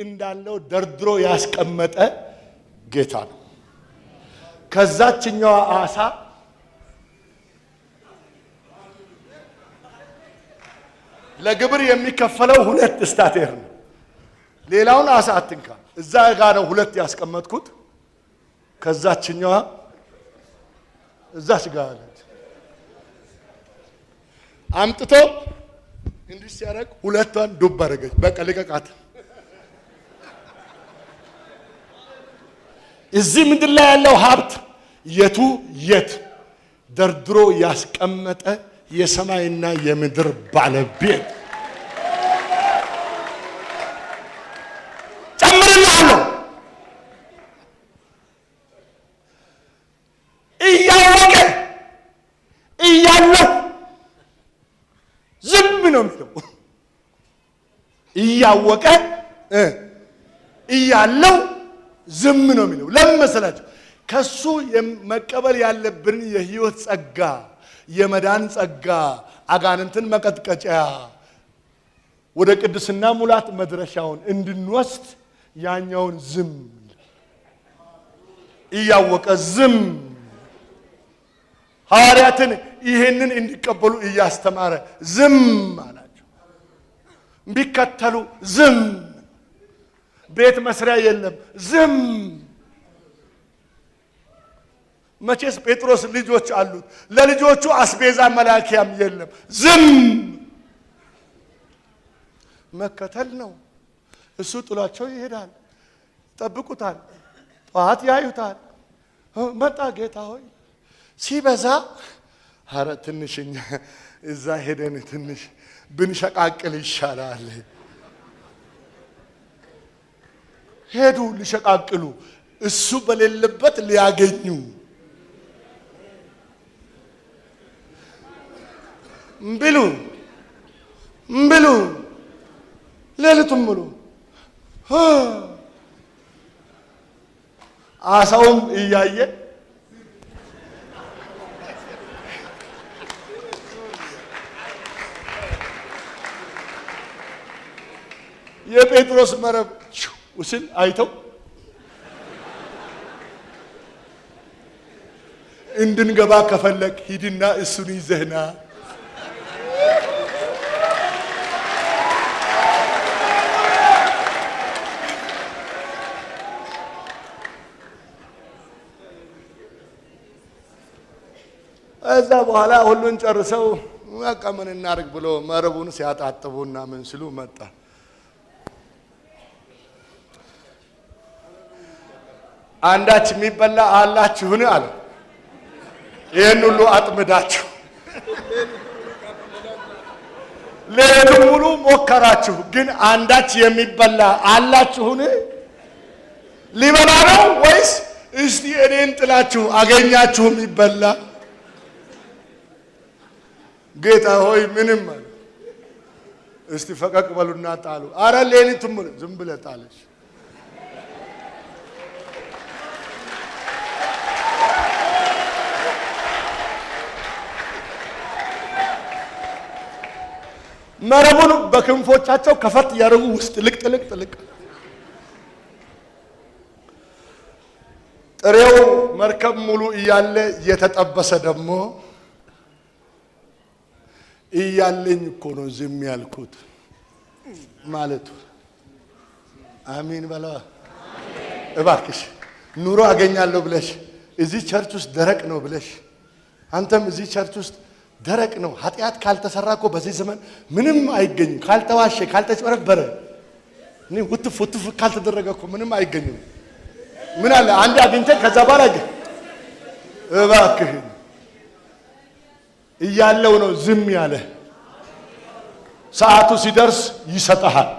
እንዳለው ደርድሮ ያስቀመጠ ጌታ ነው። ከዛችኛው አሳ ለግብር የሚከፈለው 2 ስታቴር ነው። ሌላውን አሳ አትንካ። እዛ ጋር ነው 2 ያስቀመጥኩት። ከዛችኛው እዛች ጋር አለች። አምጥቶ እንዲህ ሲያረግ 2ቷን ዱብ አረገች። በቃ ልቀቃት። እዚህ ምድር ላይ ያለው ሀብት የት ደርድሮ ያስቀመጠ የሰማይና የምድር ባለቤት ጨምርልሃለሁ። እያወቀ እያለው ዝም ነው የሚለው። እያወቀ እያለው ዝም ነው የሚለው። ለምን መሰላችሁ? ከሱ መቀበል ያለብን የህይወት ጸጋ፣ የመዳን ጸጋ፣ አጋንንትን መቀጥቀጫ ወደ ቅድስና ሙላት መድረሻውን እንድንወስድ ያኛውን ዝም እያወቀ ዝም። ሐዋርያትን ይሄንን እንዲቀበሉ እያስተማረ ዝም አላቸው። ቢከተሉ ዝም። ቤት መስሪያ የለም ዝም። መቼስ ጴጥሮስ ልጆች አሉት። ለልጆቹ አስቤዛ መላኪያም የለም። ዝም መከተል ነው። እሱ ጥሏቸው ይሄዳል። ጠብቁታል። ጠዋት ያዩታል። መጣ ጌታ ሆይ ሲበዛ ኧረ ትንሽኛ እዛ ሄደን ትንሽ ብንሸቃቅል ይሻላል። ሄዱ ሊሸቃቅሉ እሱ በሌለበት ሊያገኙ እምብሉ ሌሊቱን ሙሉ አሳውም እያየ የጴጥሮስ መረብ ውስል አይተው እንድንገባ ከፈለክ ሂድና እሱን ይዘህና እዛ በኋላ ሁሉን ጨርሰው በቃ ምን እናድርግ ብሎ መረቡን ሲያጣጥቡና ምን ሲሉ መጣ። አንዳች የሚበላ አላችሁን አለ። ይሄን ሁሉ አጥምዳችሁ ሌሊቱን ሙሉ ሞከራችሁ፣ ግን አንዳች የሚበላ አላችሁን? ሊበላ ነው ወይስ እስቲ እኔን ጥላችሁ አገኛችሁ የሚበላ? ጌታ ሆይ ምንም አለ። እስቲ ፈቀቅ በሉና ጣሉ። አረ ሌሊቱን ሙሉ ዝም ብለህ ጣለሽ። መረቡን በክንፎቻቸው ከፈት ያረጉ ውስጥ ጥልቅ ጥሬው መርከብ ሙሉ እያለ የተጠበሰ ደግሞ እያለኝ እኮ ነው ዝም ያልኩት ማለቱ። አሜን በላ። እባክሽ ኑሮ አገኛለሁ ብለሽ እዚህ ቸርች ውስጥ ደረቅ ነው ብለሽ አንተም እዚህ ቸርች ውስጥ ደረቅ ነው። ኃጢአት ካልተሰራ እኮ በዚህ ዘመን ምንም አይገኝም። ካልተዋሸ ካልተጨበረበረ እኔ ውትፍ ካልተደረገ እኮ ምንም አይገኝም። ምን አለ አንዴ አግኝተህ ከዛ በኋላ እባክህ እያለው ነው ዝም ያለ። ሰዓቱ ሲደርስ ይሰጣል።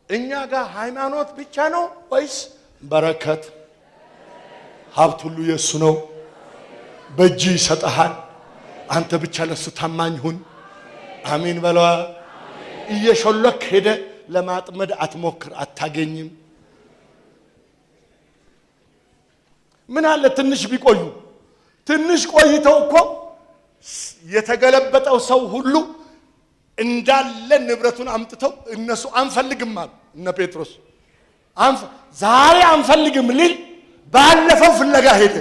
እኛ ጋር ሃይማኖት ብቻ ነው ወይስ በረከት? ሀብት ሁሉ የሱ ነው። በእጅ ይሰጣል። አንተ ብቻ ለሱ ታማኝ ሁን። አሜን በለዋ። እየሾለክ ሄደ ለማጥመድ አትሞክር፣ አታገኝም። ምን አለ ትንሽ ቢቆዩ። ትንሽ ቆይተው እኮ የተገለበጠው ሰው ሁሉ እንዳለ ንብረቱን አምጥተው እነሱ አንፈልግም አሉ። እነ ጴጥሮስ ዛሬ አንፈልግም ሊል ባለፈው ፍለጋ ሄደ።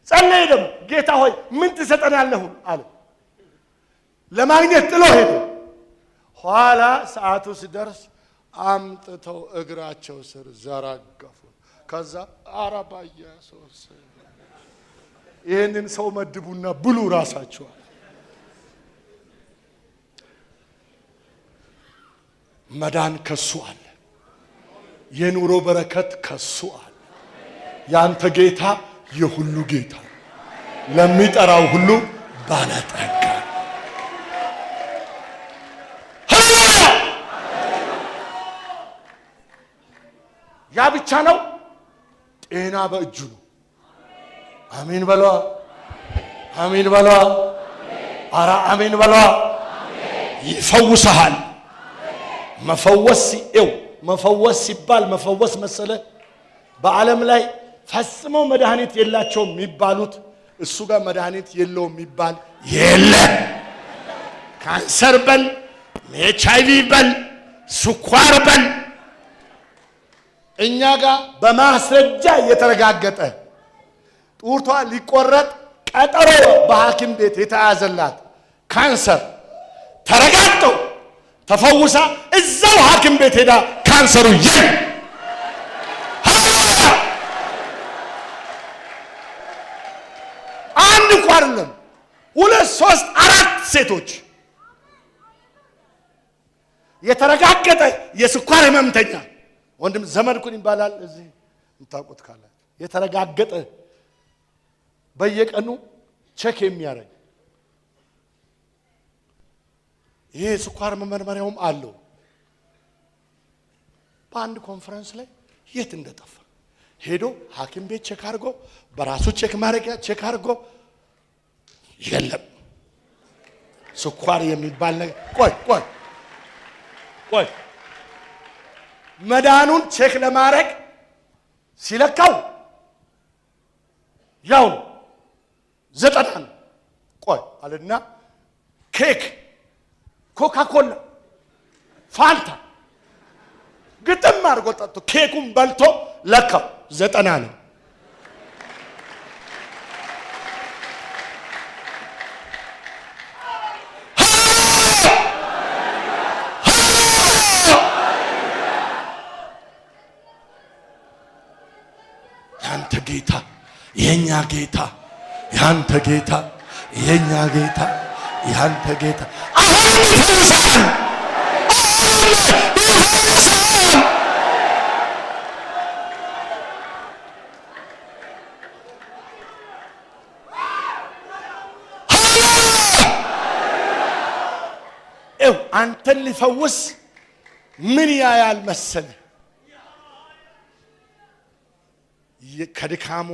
ጸለየ ደግሞ ጌታ ሆይ ምን ትሰጠናለህ አለ። ለማግኘት ጥሎ ሄደ። ኋላ ሰዓቱ ሲደርስ አምጥተው እግራቸው ስር ዘረገፉ። ከዛ አረባ ኢየሱስ ይሄንን ሰው መድቡና ብሉ ራሳቸው። መዳን ከሱ አለ። የኑሮ በረከት ከሱ አለ። ያንተ ጌታ የሁሉ ጌታ ለሚጠራው ሁሉ ባለጠጋ። ያ ብቻ ነው? ጤና በእጁ ነው። አሜን በሏ። አሜን በሏ። አራ አሜን በሏ። ይፈውስሃል። መፈወስ መፈወስ ሲባል መፈወስ መሰለ በዓለም ላይ ፈጽመው መድኃኒት የላቸውም የሚባሉት እሱ ጋር መድኃኒት የለውም የሚባል የለ። ካንሰር በል፣ ኤችአይቪ በል፣ ስኳር በል፣ እኛ ጋር በማስረጃ የተረጋገጠ ጡርቷ ሊቆረጥ ቀጠሮ በሐኪም ቤት የተያዘላት ካንሰር ተረጋግጦ ተፈውሳ እዛው ሐኪም ቤት ሄዳ ካንሰሩ አንድ እንኳን አይደለም 2 3 4 ሴቶች የተረጋገጠ የስኳር ህመምተኛ ወንድም ዘመድኩን ይባላል እዚህ እንታውቁት ካለ የተረጋገጠ በየቀኑ ቼክ የሚያደርግ ይሄ ስኳር መመርመሪያውም አለው በአንድ ኮንፈረንስ ላይ የት እንደጠፋ ሄዶ ሐኪም ቤት ቼክ አድርጎ በራሱ ቼክ ማድረጊያ ቼክ አድርጎ የለም ስኳር የሚባል ነገር ቆይ መዳኑን ቼክ ለማድረግ ሲለካው ያው 90 ቆይ አለና ኬክ ኮካ ኮላ ፋንታ ግጥም አድርጎ ጠጥቶ ኬኩን በልቶ ለካው 90 ነው ያንተ ጌታ የኛ ጌታ ያንተ ጌታ የኛ ጌታ ያንተ ጌታ አንተን ሊፈውስ ምን ያያል መሰለ ከድካሙ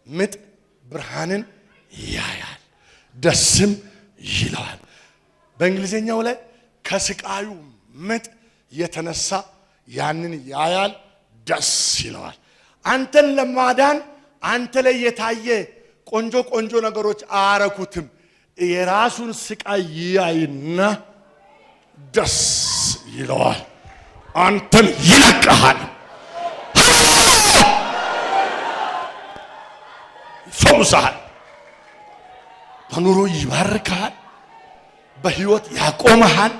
ምጥ ብርሃንን ያያል ደስም ይለዋል በእንግሊዘኛው ላይ ከስቃዩ ምጥ የተነሳ ያንን ያያል ደስ ይለዋል አንተን ለማዳን አንተ ላይ የታየ ቆንጆ ነገሮች አረኩትም የራሱን ስቃይ ያይና ደስ ይለዋል አንተን ይለቀሃል ፈውሳል በኑሮ ይባርካል በህይወት ያቆመሃል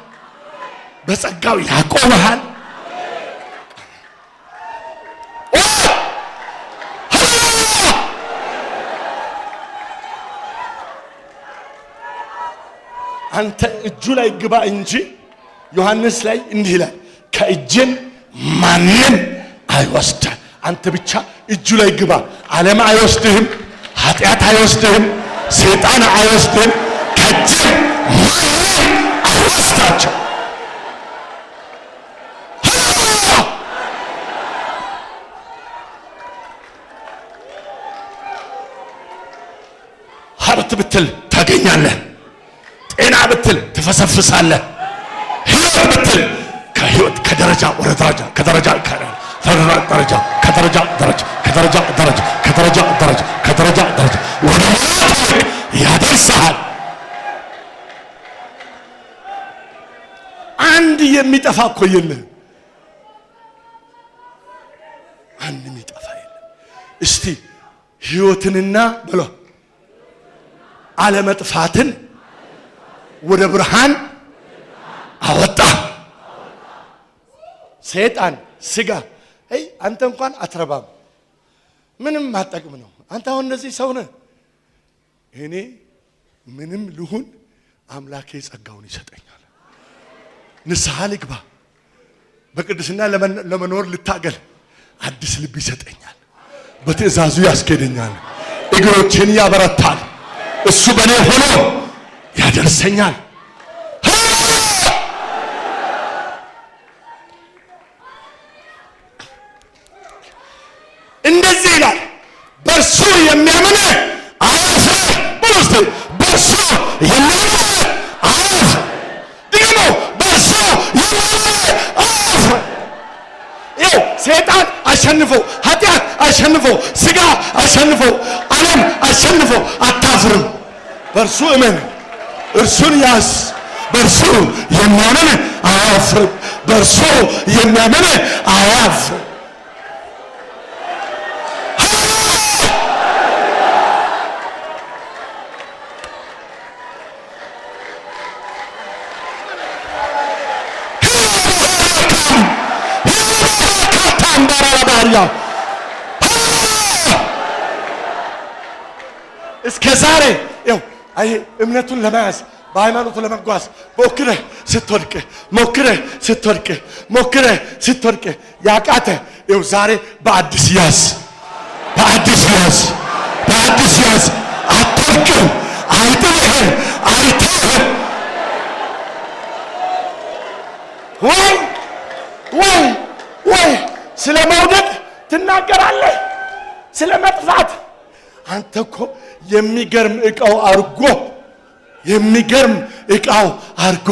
በጸጋው ያቆመሃል አንተ እጁ ላይ ግባ እንጂ ዮሐንስ ላይ እንዲህ ይላል ከእጅን ማንም አይወስድ አንተ ብቻ እጁ ላይ ግባ ዓለም አይወስድህም ኃጢአት አይወስድህም ሰይጣን አይወስድህም ከእጅ ማንም አይወስዳቸው ሀብት ብትል ታገኛለህ ጤና ብትል ትፈሰፍሳለህ ህይወት ብትል ከህይወት ከደረጃ ወደ ደረጃ ከደረጃ ወደ ያደርሳል አንድ የሚጠፋ እኮ የለም አንድ የሚጠፋ የለም እስቲ ህይወትንና ብሎ አለመጥፋትን ወደ ብርሃን አወጣ ሰይጣን ስጋ አንተ እንኳን አትረባም ምንም ማጠቅም ነው አንተ አሁን እንደዚህ ሰው ነህ እኔ ምንም ልሁን አምላኬ ጸጋውን ይሰጠኛል ንስሐ ልግባ በቅድስና ለመኖር ልታገል አዲስ ልብ ይሰጠኛል በትእዛዙ ያስኬደኛል እግሮችን ያበረታል እሱ በኔ ሆኖ ያደርሰኛል እንደዚህ ይላል በእርሱ የሚያምን አያፍር ብሉስቲ በእርሱ የሚያምን አያፍር ደግሞ በእርሱ የሚያምን አያፍር ሰይጣን አሸንፎ ኃጢአት አሸንፎ ስጋ አሸንፎ ዓለም አሸንፎ አታፍርም በእርሱ እመን እርሱን ያዝ በእርሱ የሚያምን አያፍርም በእርሱ የሚያምን አያፍርም። እስከ ዛሬ ይኸው አይ እምነቱን ለመያዝ በሃይማኖቱ ለመጓዝ ሞክረህ ስትወድቅ ያቃተ ይኸው ዛሬ በአዲስ ያዝ አትወድቅም፣ አይጥልህም፣ አይተውህም። ወይ ስለ መውደቅ ትናገራለህ፣ ስለ መጥፋት አንተ እኮ የሚገርም ዕቃው አርጎ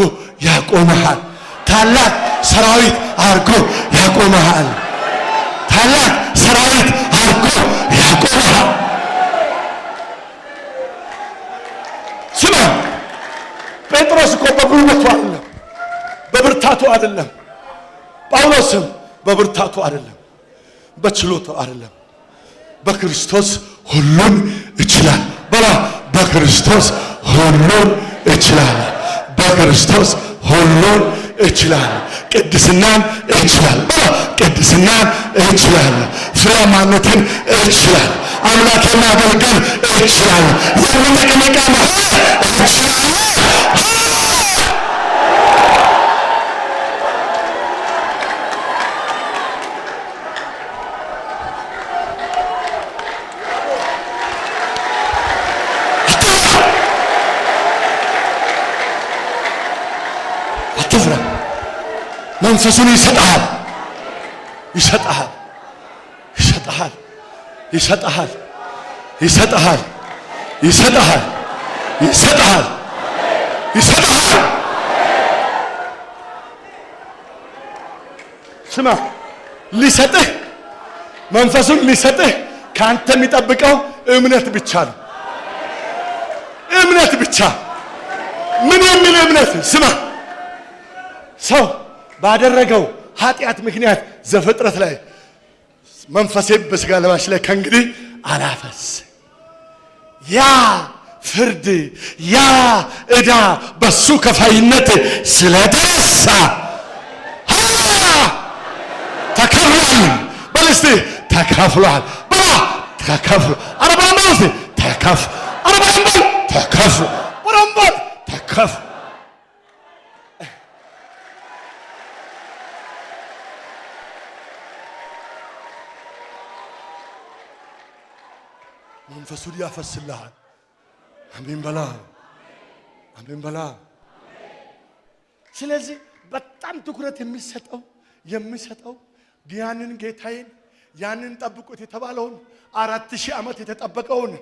ያቆመሃል። ታላቅ ሰራዊት አርጎ ያቆመሃል። ስማ ጴጥሮስ እኮ በጉልበቱ አይደለም፣ በብርታቱ አይደለም። ጳውሎስም በብርታቱ አይደለም፣ በችሎታው አይደለም። በክርስቶስ ሁሉን ይችላል። በላ በክርስቶስ ሁሉን ይችላል። ቅድስናን ይችላል። በላ ቅድስናን ይችላል። ፍሬያማነትን ይችላል። አምላክን ማገልገል ይችላል። የሚጠቅመቃ ይችላል። መንፈሱን ይሰጣል። ስማ ሊሰጥህ መንፈሱን ሊሰጥህ ካንተ የሚጠብቀው እምነት ብቻ ነው። እምነት ብቻ። ምን የሚል እምነት? ስማ ሰው ባደረገው ኃጢአት ምክንያት ዘፍጥረት ላይ መንፈሴ በሥጋ ለባሽ ላይ ከእንግዲህ አላፈስ ያ ፍርድ ያ ዕዳ በሱ ከፋይነት ስለተነሳ ተከፍሏል። በልስቲ ተከፍሏል። ተከፍሏል። አረባምበል ተከፍሏል። አረባምበል ተከፍሏል። ወረምበል ተከፍሏል። መንፈሱን ያፈስልሃል። አሜን በላ። ስለዚህ በጣም ትኩረት የሚሰጠው ያንን ጌታዬን ያንን ጠብቁት የተባለውን 4000 ዓመት የተጠበቀውን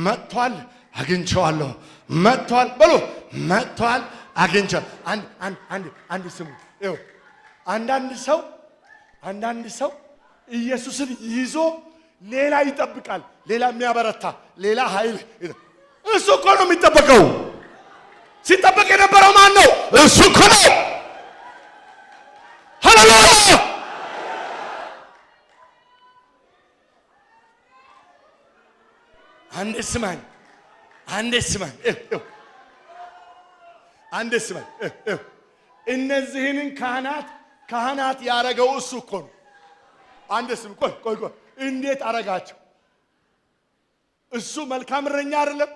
መጥቷል አግኝቼዋለሁ። መጥቷል አግኝቼዋለሁ። አንድ ስሙ ይኸው አንዳንድ ሰው ኢየሱስን ይዞ ሌላ ይጠብቃል። ሌላ የሚያበረታ ሌላ ኃይል እሱ እኮ ነው የሚጠበቀው። ሲጠበቅ የነበረው ማን ነው? እሱ እኮ ነው። ሃሌሉያ! አንዴ ስማኝ። እነዚህን ካህናት ያረገው እሱ እኮ ነው። አንዴ ስም ቆይ እንዴት አረጋቸው? እሱ መልካም እረኛ አይደለም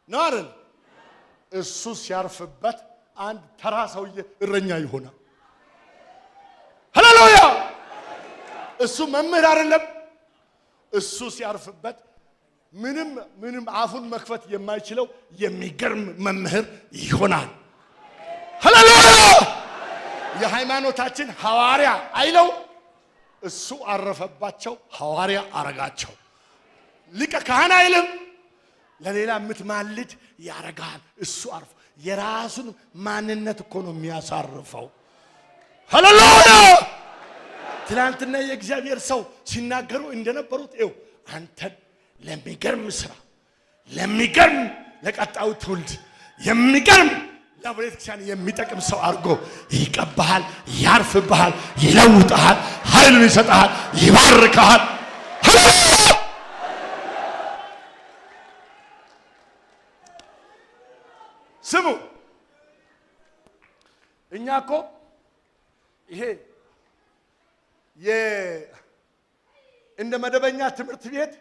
ነው አይደል? እሱ ሲያርፍበት አንድ ተራ ሰውዬ እረኛ ይሆናል። ሃሌሉያ! እሱ መምህር አይደለም። እሱ ሲያርፍበት ምንም አፉን መክፈት የማይችለው የሚገርም መምህር ይሆናል። ሃሌሉያ! የሃይማኖታችን ሐዋርያ አይለው እሱ አረፈባቸው፣ ሐዋርያ አረጋቸው። ሊቀ ካህን አይልም፣ ለሌላ የምትማልድ ያረጋል። እሱ አርፎ የራሱን ማንነት እኮ ነው የሚያሳርፈው። ሃሌሉያ! ትናንትና የእግዚአብሔር ሰው ሲናገሩ እንደነበሩት ይኸው አንተን ለሚገርም ስራ ለሚገርም ለቀጣዩ ትውልድ የሚገርም ለቤተ ክርስቲያን የሚጠቅም ሰው አድርጎ ይቀባሃል፣ ያርፍብሃል፣ ይለውጥሃል፣ ኃይልን ይሰጥሃል፣ ይባርክሃል። ስሙ እኛ እኮ ይሄ እንደ መደበኛ ትምህርት ቤት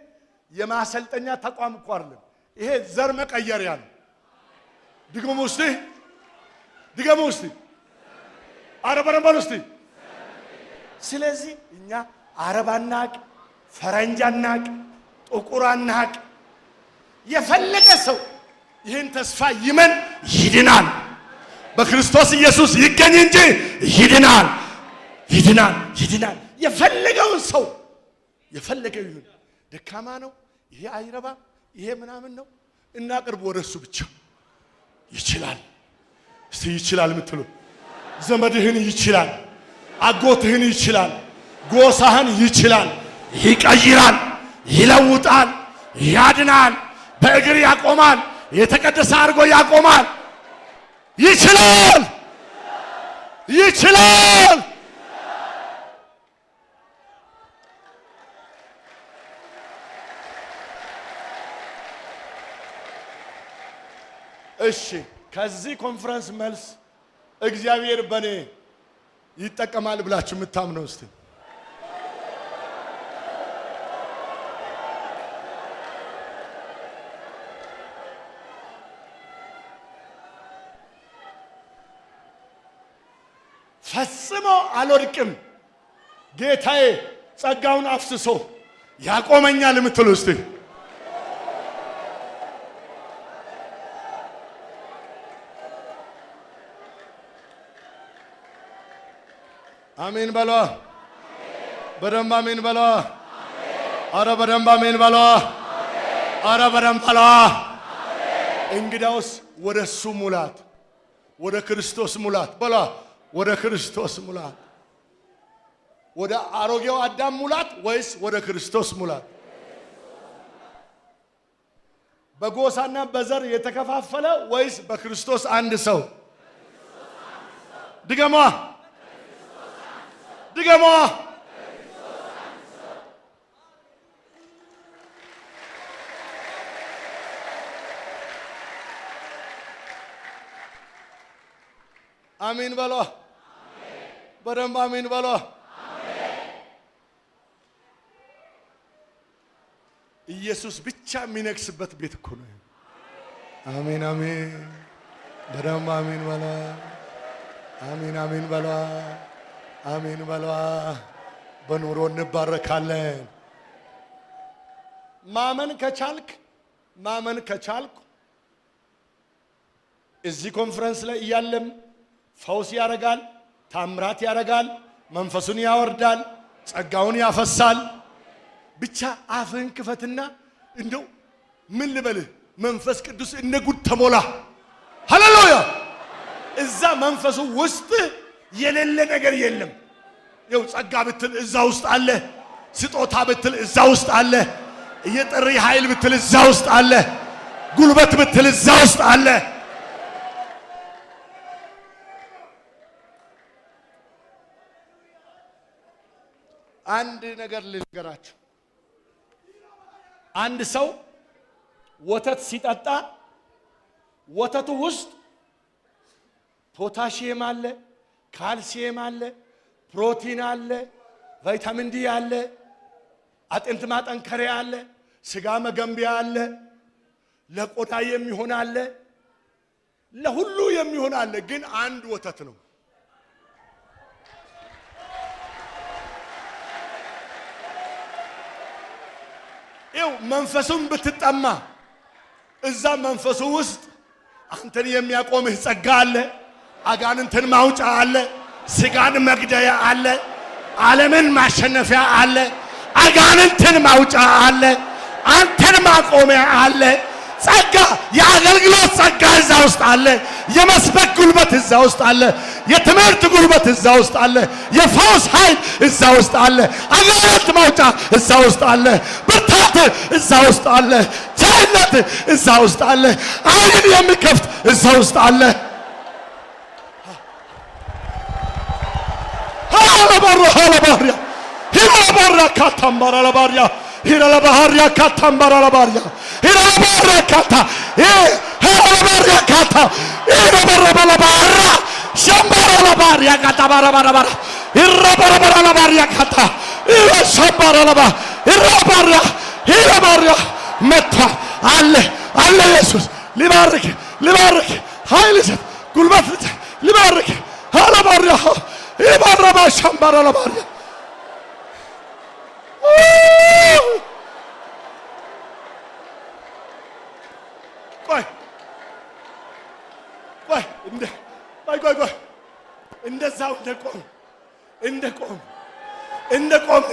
የማሰልጠኛ ተቋም እኮ አይደለም። ይሄ ዘር መቀየሪያ ነው። ድገሙ እስቲ አረበረበሉ እስቲ። ስለዚህ እኛ አረብ አናቅ፣ ፈረንጅ አናቅ፣ ጥቁር አናቅ። የፈለገ ሰው ይህን ተስፋ ይመን ይድናል። በክርስቶስ ኢየሱስ ይገኝ እንጂ ይድናል። የፈለገውን ሰው የፈለገው ይሁን። ደካማ ነው፣ ይሄ አይረባም፣ ይሄ ምናምን ነው፣ እናቅርብ ወደሱ ብቻ። ይችላል። እስቲ ይችላል የምትሉ ዘመድህን ይችላል፣ አጎትህን ይችላል፣ ጎሳህን ይችላል። ይቀይራል፣ ይለውጣል፣ ያድናል፣ በእግር ያቆማል፣ የተቀደሰ አድርጎ ያቆማል። ይችላል። እሺ ከዚህ ኮንፈረንስ መልስ እግዚአብሔር በኔ ይጠቀማል ብላችሁ የምታምነው እስቲ ፈጽሞ አልወድቅም፣ ጌታዬ ጸጋውን አፍስሶ ያቆመኛል የምትሉ እስቲ አሜን በሏ። በደንብ አሜን በሏ። አረ በደንብ አሜን በሏ። አረ በደንብ በሏ። እንግዳውስ ወደ እሱ ሙላት፣ ወደ ክርስቶስ ሙላት በሏ። ወደ ክርስቶስ ሙላት፣ ወደ አሮጌው አዳም ሙላት ወይስ ወደ ክርስቶስ ሙላት? በጎሳና በዘር የተከፋፈለ ወይስ በክርስቶስ አንድ ሰው? ድገማ አሜን በሏ። በደንብ አሜን በሏ። ኢየሱስ ብቻ የሚነግስበት ቤት እኮ ነው። አሜን አሜን። በደንብ አሜን በሏ። አሜን በሏ። አሜን በሏ። በኑሮ እንባረካለን። ማመን ከቻልኩ እዚህ ኮንፈረንስ ላይ እያለም ፈውስ ያረጋል፣ ታምራት ያረጋል፣ መንፈሱን ያወርዳል፣ ጸጋውን ያፈሳል። ብቻ አፍህን ክፈትና እንደው ምን ልበልህ መንፈስ ቅዱስ እንደ ጉድ ተሞላ። ሃሌሉያ! እዛ መንፈሱ ውስጥ የሌለ ነገር የለም። ይኸው ጸጋ ብትል እዛ ውስጥ አለ፣ ስጦታ ብትል እዛ ውስጥ አለ፣ የጥሪ ኃይል ብትል እዛ ውስጥ አለ፣ ጉልበት ብትል እዛ ውስጥ አለ። አንድ ነገር ልንገራችሁ። አንድ ሰው ወተት ሲጠጣ ወተቱ ውስጥ ፖታሺየም አለ፣ ካልሲየም አለ፣ ፕሮቲን አለ፣ ቫይታሚን ዲ አለ፣ አጥንት ማጠንከሪያ አለ፣ ስጋ መገንቢያ አለ፣ ለቆዳ የሚሆን አለ፣ ለሁሉ የሚሆን አለ። ግን አንድ ወተት ነው። ይው መንፈሱን ብትጠማ እዛ መንፈሱ ውስጥ አንተን የሚያቆምህ ጸጋ አለ፣ አጋንንትን ማውጫ አለ፣ ስጋን መግደያ አለ፣ ዓለምን ማሸነፊያ አለ፣ አጋንንትን ማውጫ አለ፣ አንተን ማቆሚያ አለ። ጸጋ የአገልግሎት ጸጋ እዛ ውስጥ አለ። የመስበክ ጉልበት እዛ ውስጥ አለ። የትምህርት ጉልበት እዛ ውስጥ አለ። የፈውስ ኃይል እዛ ውስጥ አለ። አጋንንት ማውጫ እዛ ውስጥ አለ። ብርታት እዛ ውስጥ አለ። ቻይነት እዛ ውስጥ አለ። ዓይንን የሚከፍት እዛ ውስጥ አለ። አለባሪያ ሂራባራ ካታምባራ ለባሪያ ሂራባሪያ ካታምባራ ለባሪያ ሂራባራ ካታ ሂራባራ ካታ ሂራባራ ለባራ ሸምባራ ለባሪያ ካታባራ ባራ ሂራባራ ለባሪያ ካታ ሸምባራ ለባ ሂራባራ ሂራባራ መታ አለ ኢየሱስ ሊባርክ ኃይል ይሰጥ ጉልበት ሊባርክ አለባሪያ ሂራባራ ሸምባራ ለባሪያ ቆይ እንደዛው እንደቆም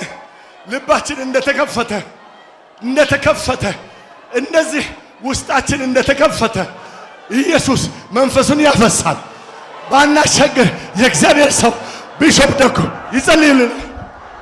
ልባችን እንደተከፈተ እንደዚህ ውስጣችን እንደተከፈተ ኢየሱስ መንፈሱን ያፈሳል። ባናሸግር የእግዚአብሔር ሰው ቢሾፕ ደጉ ይጸልይልን።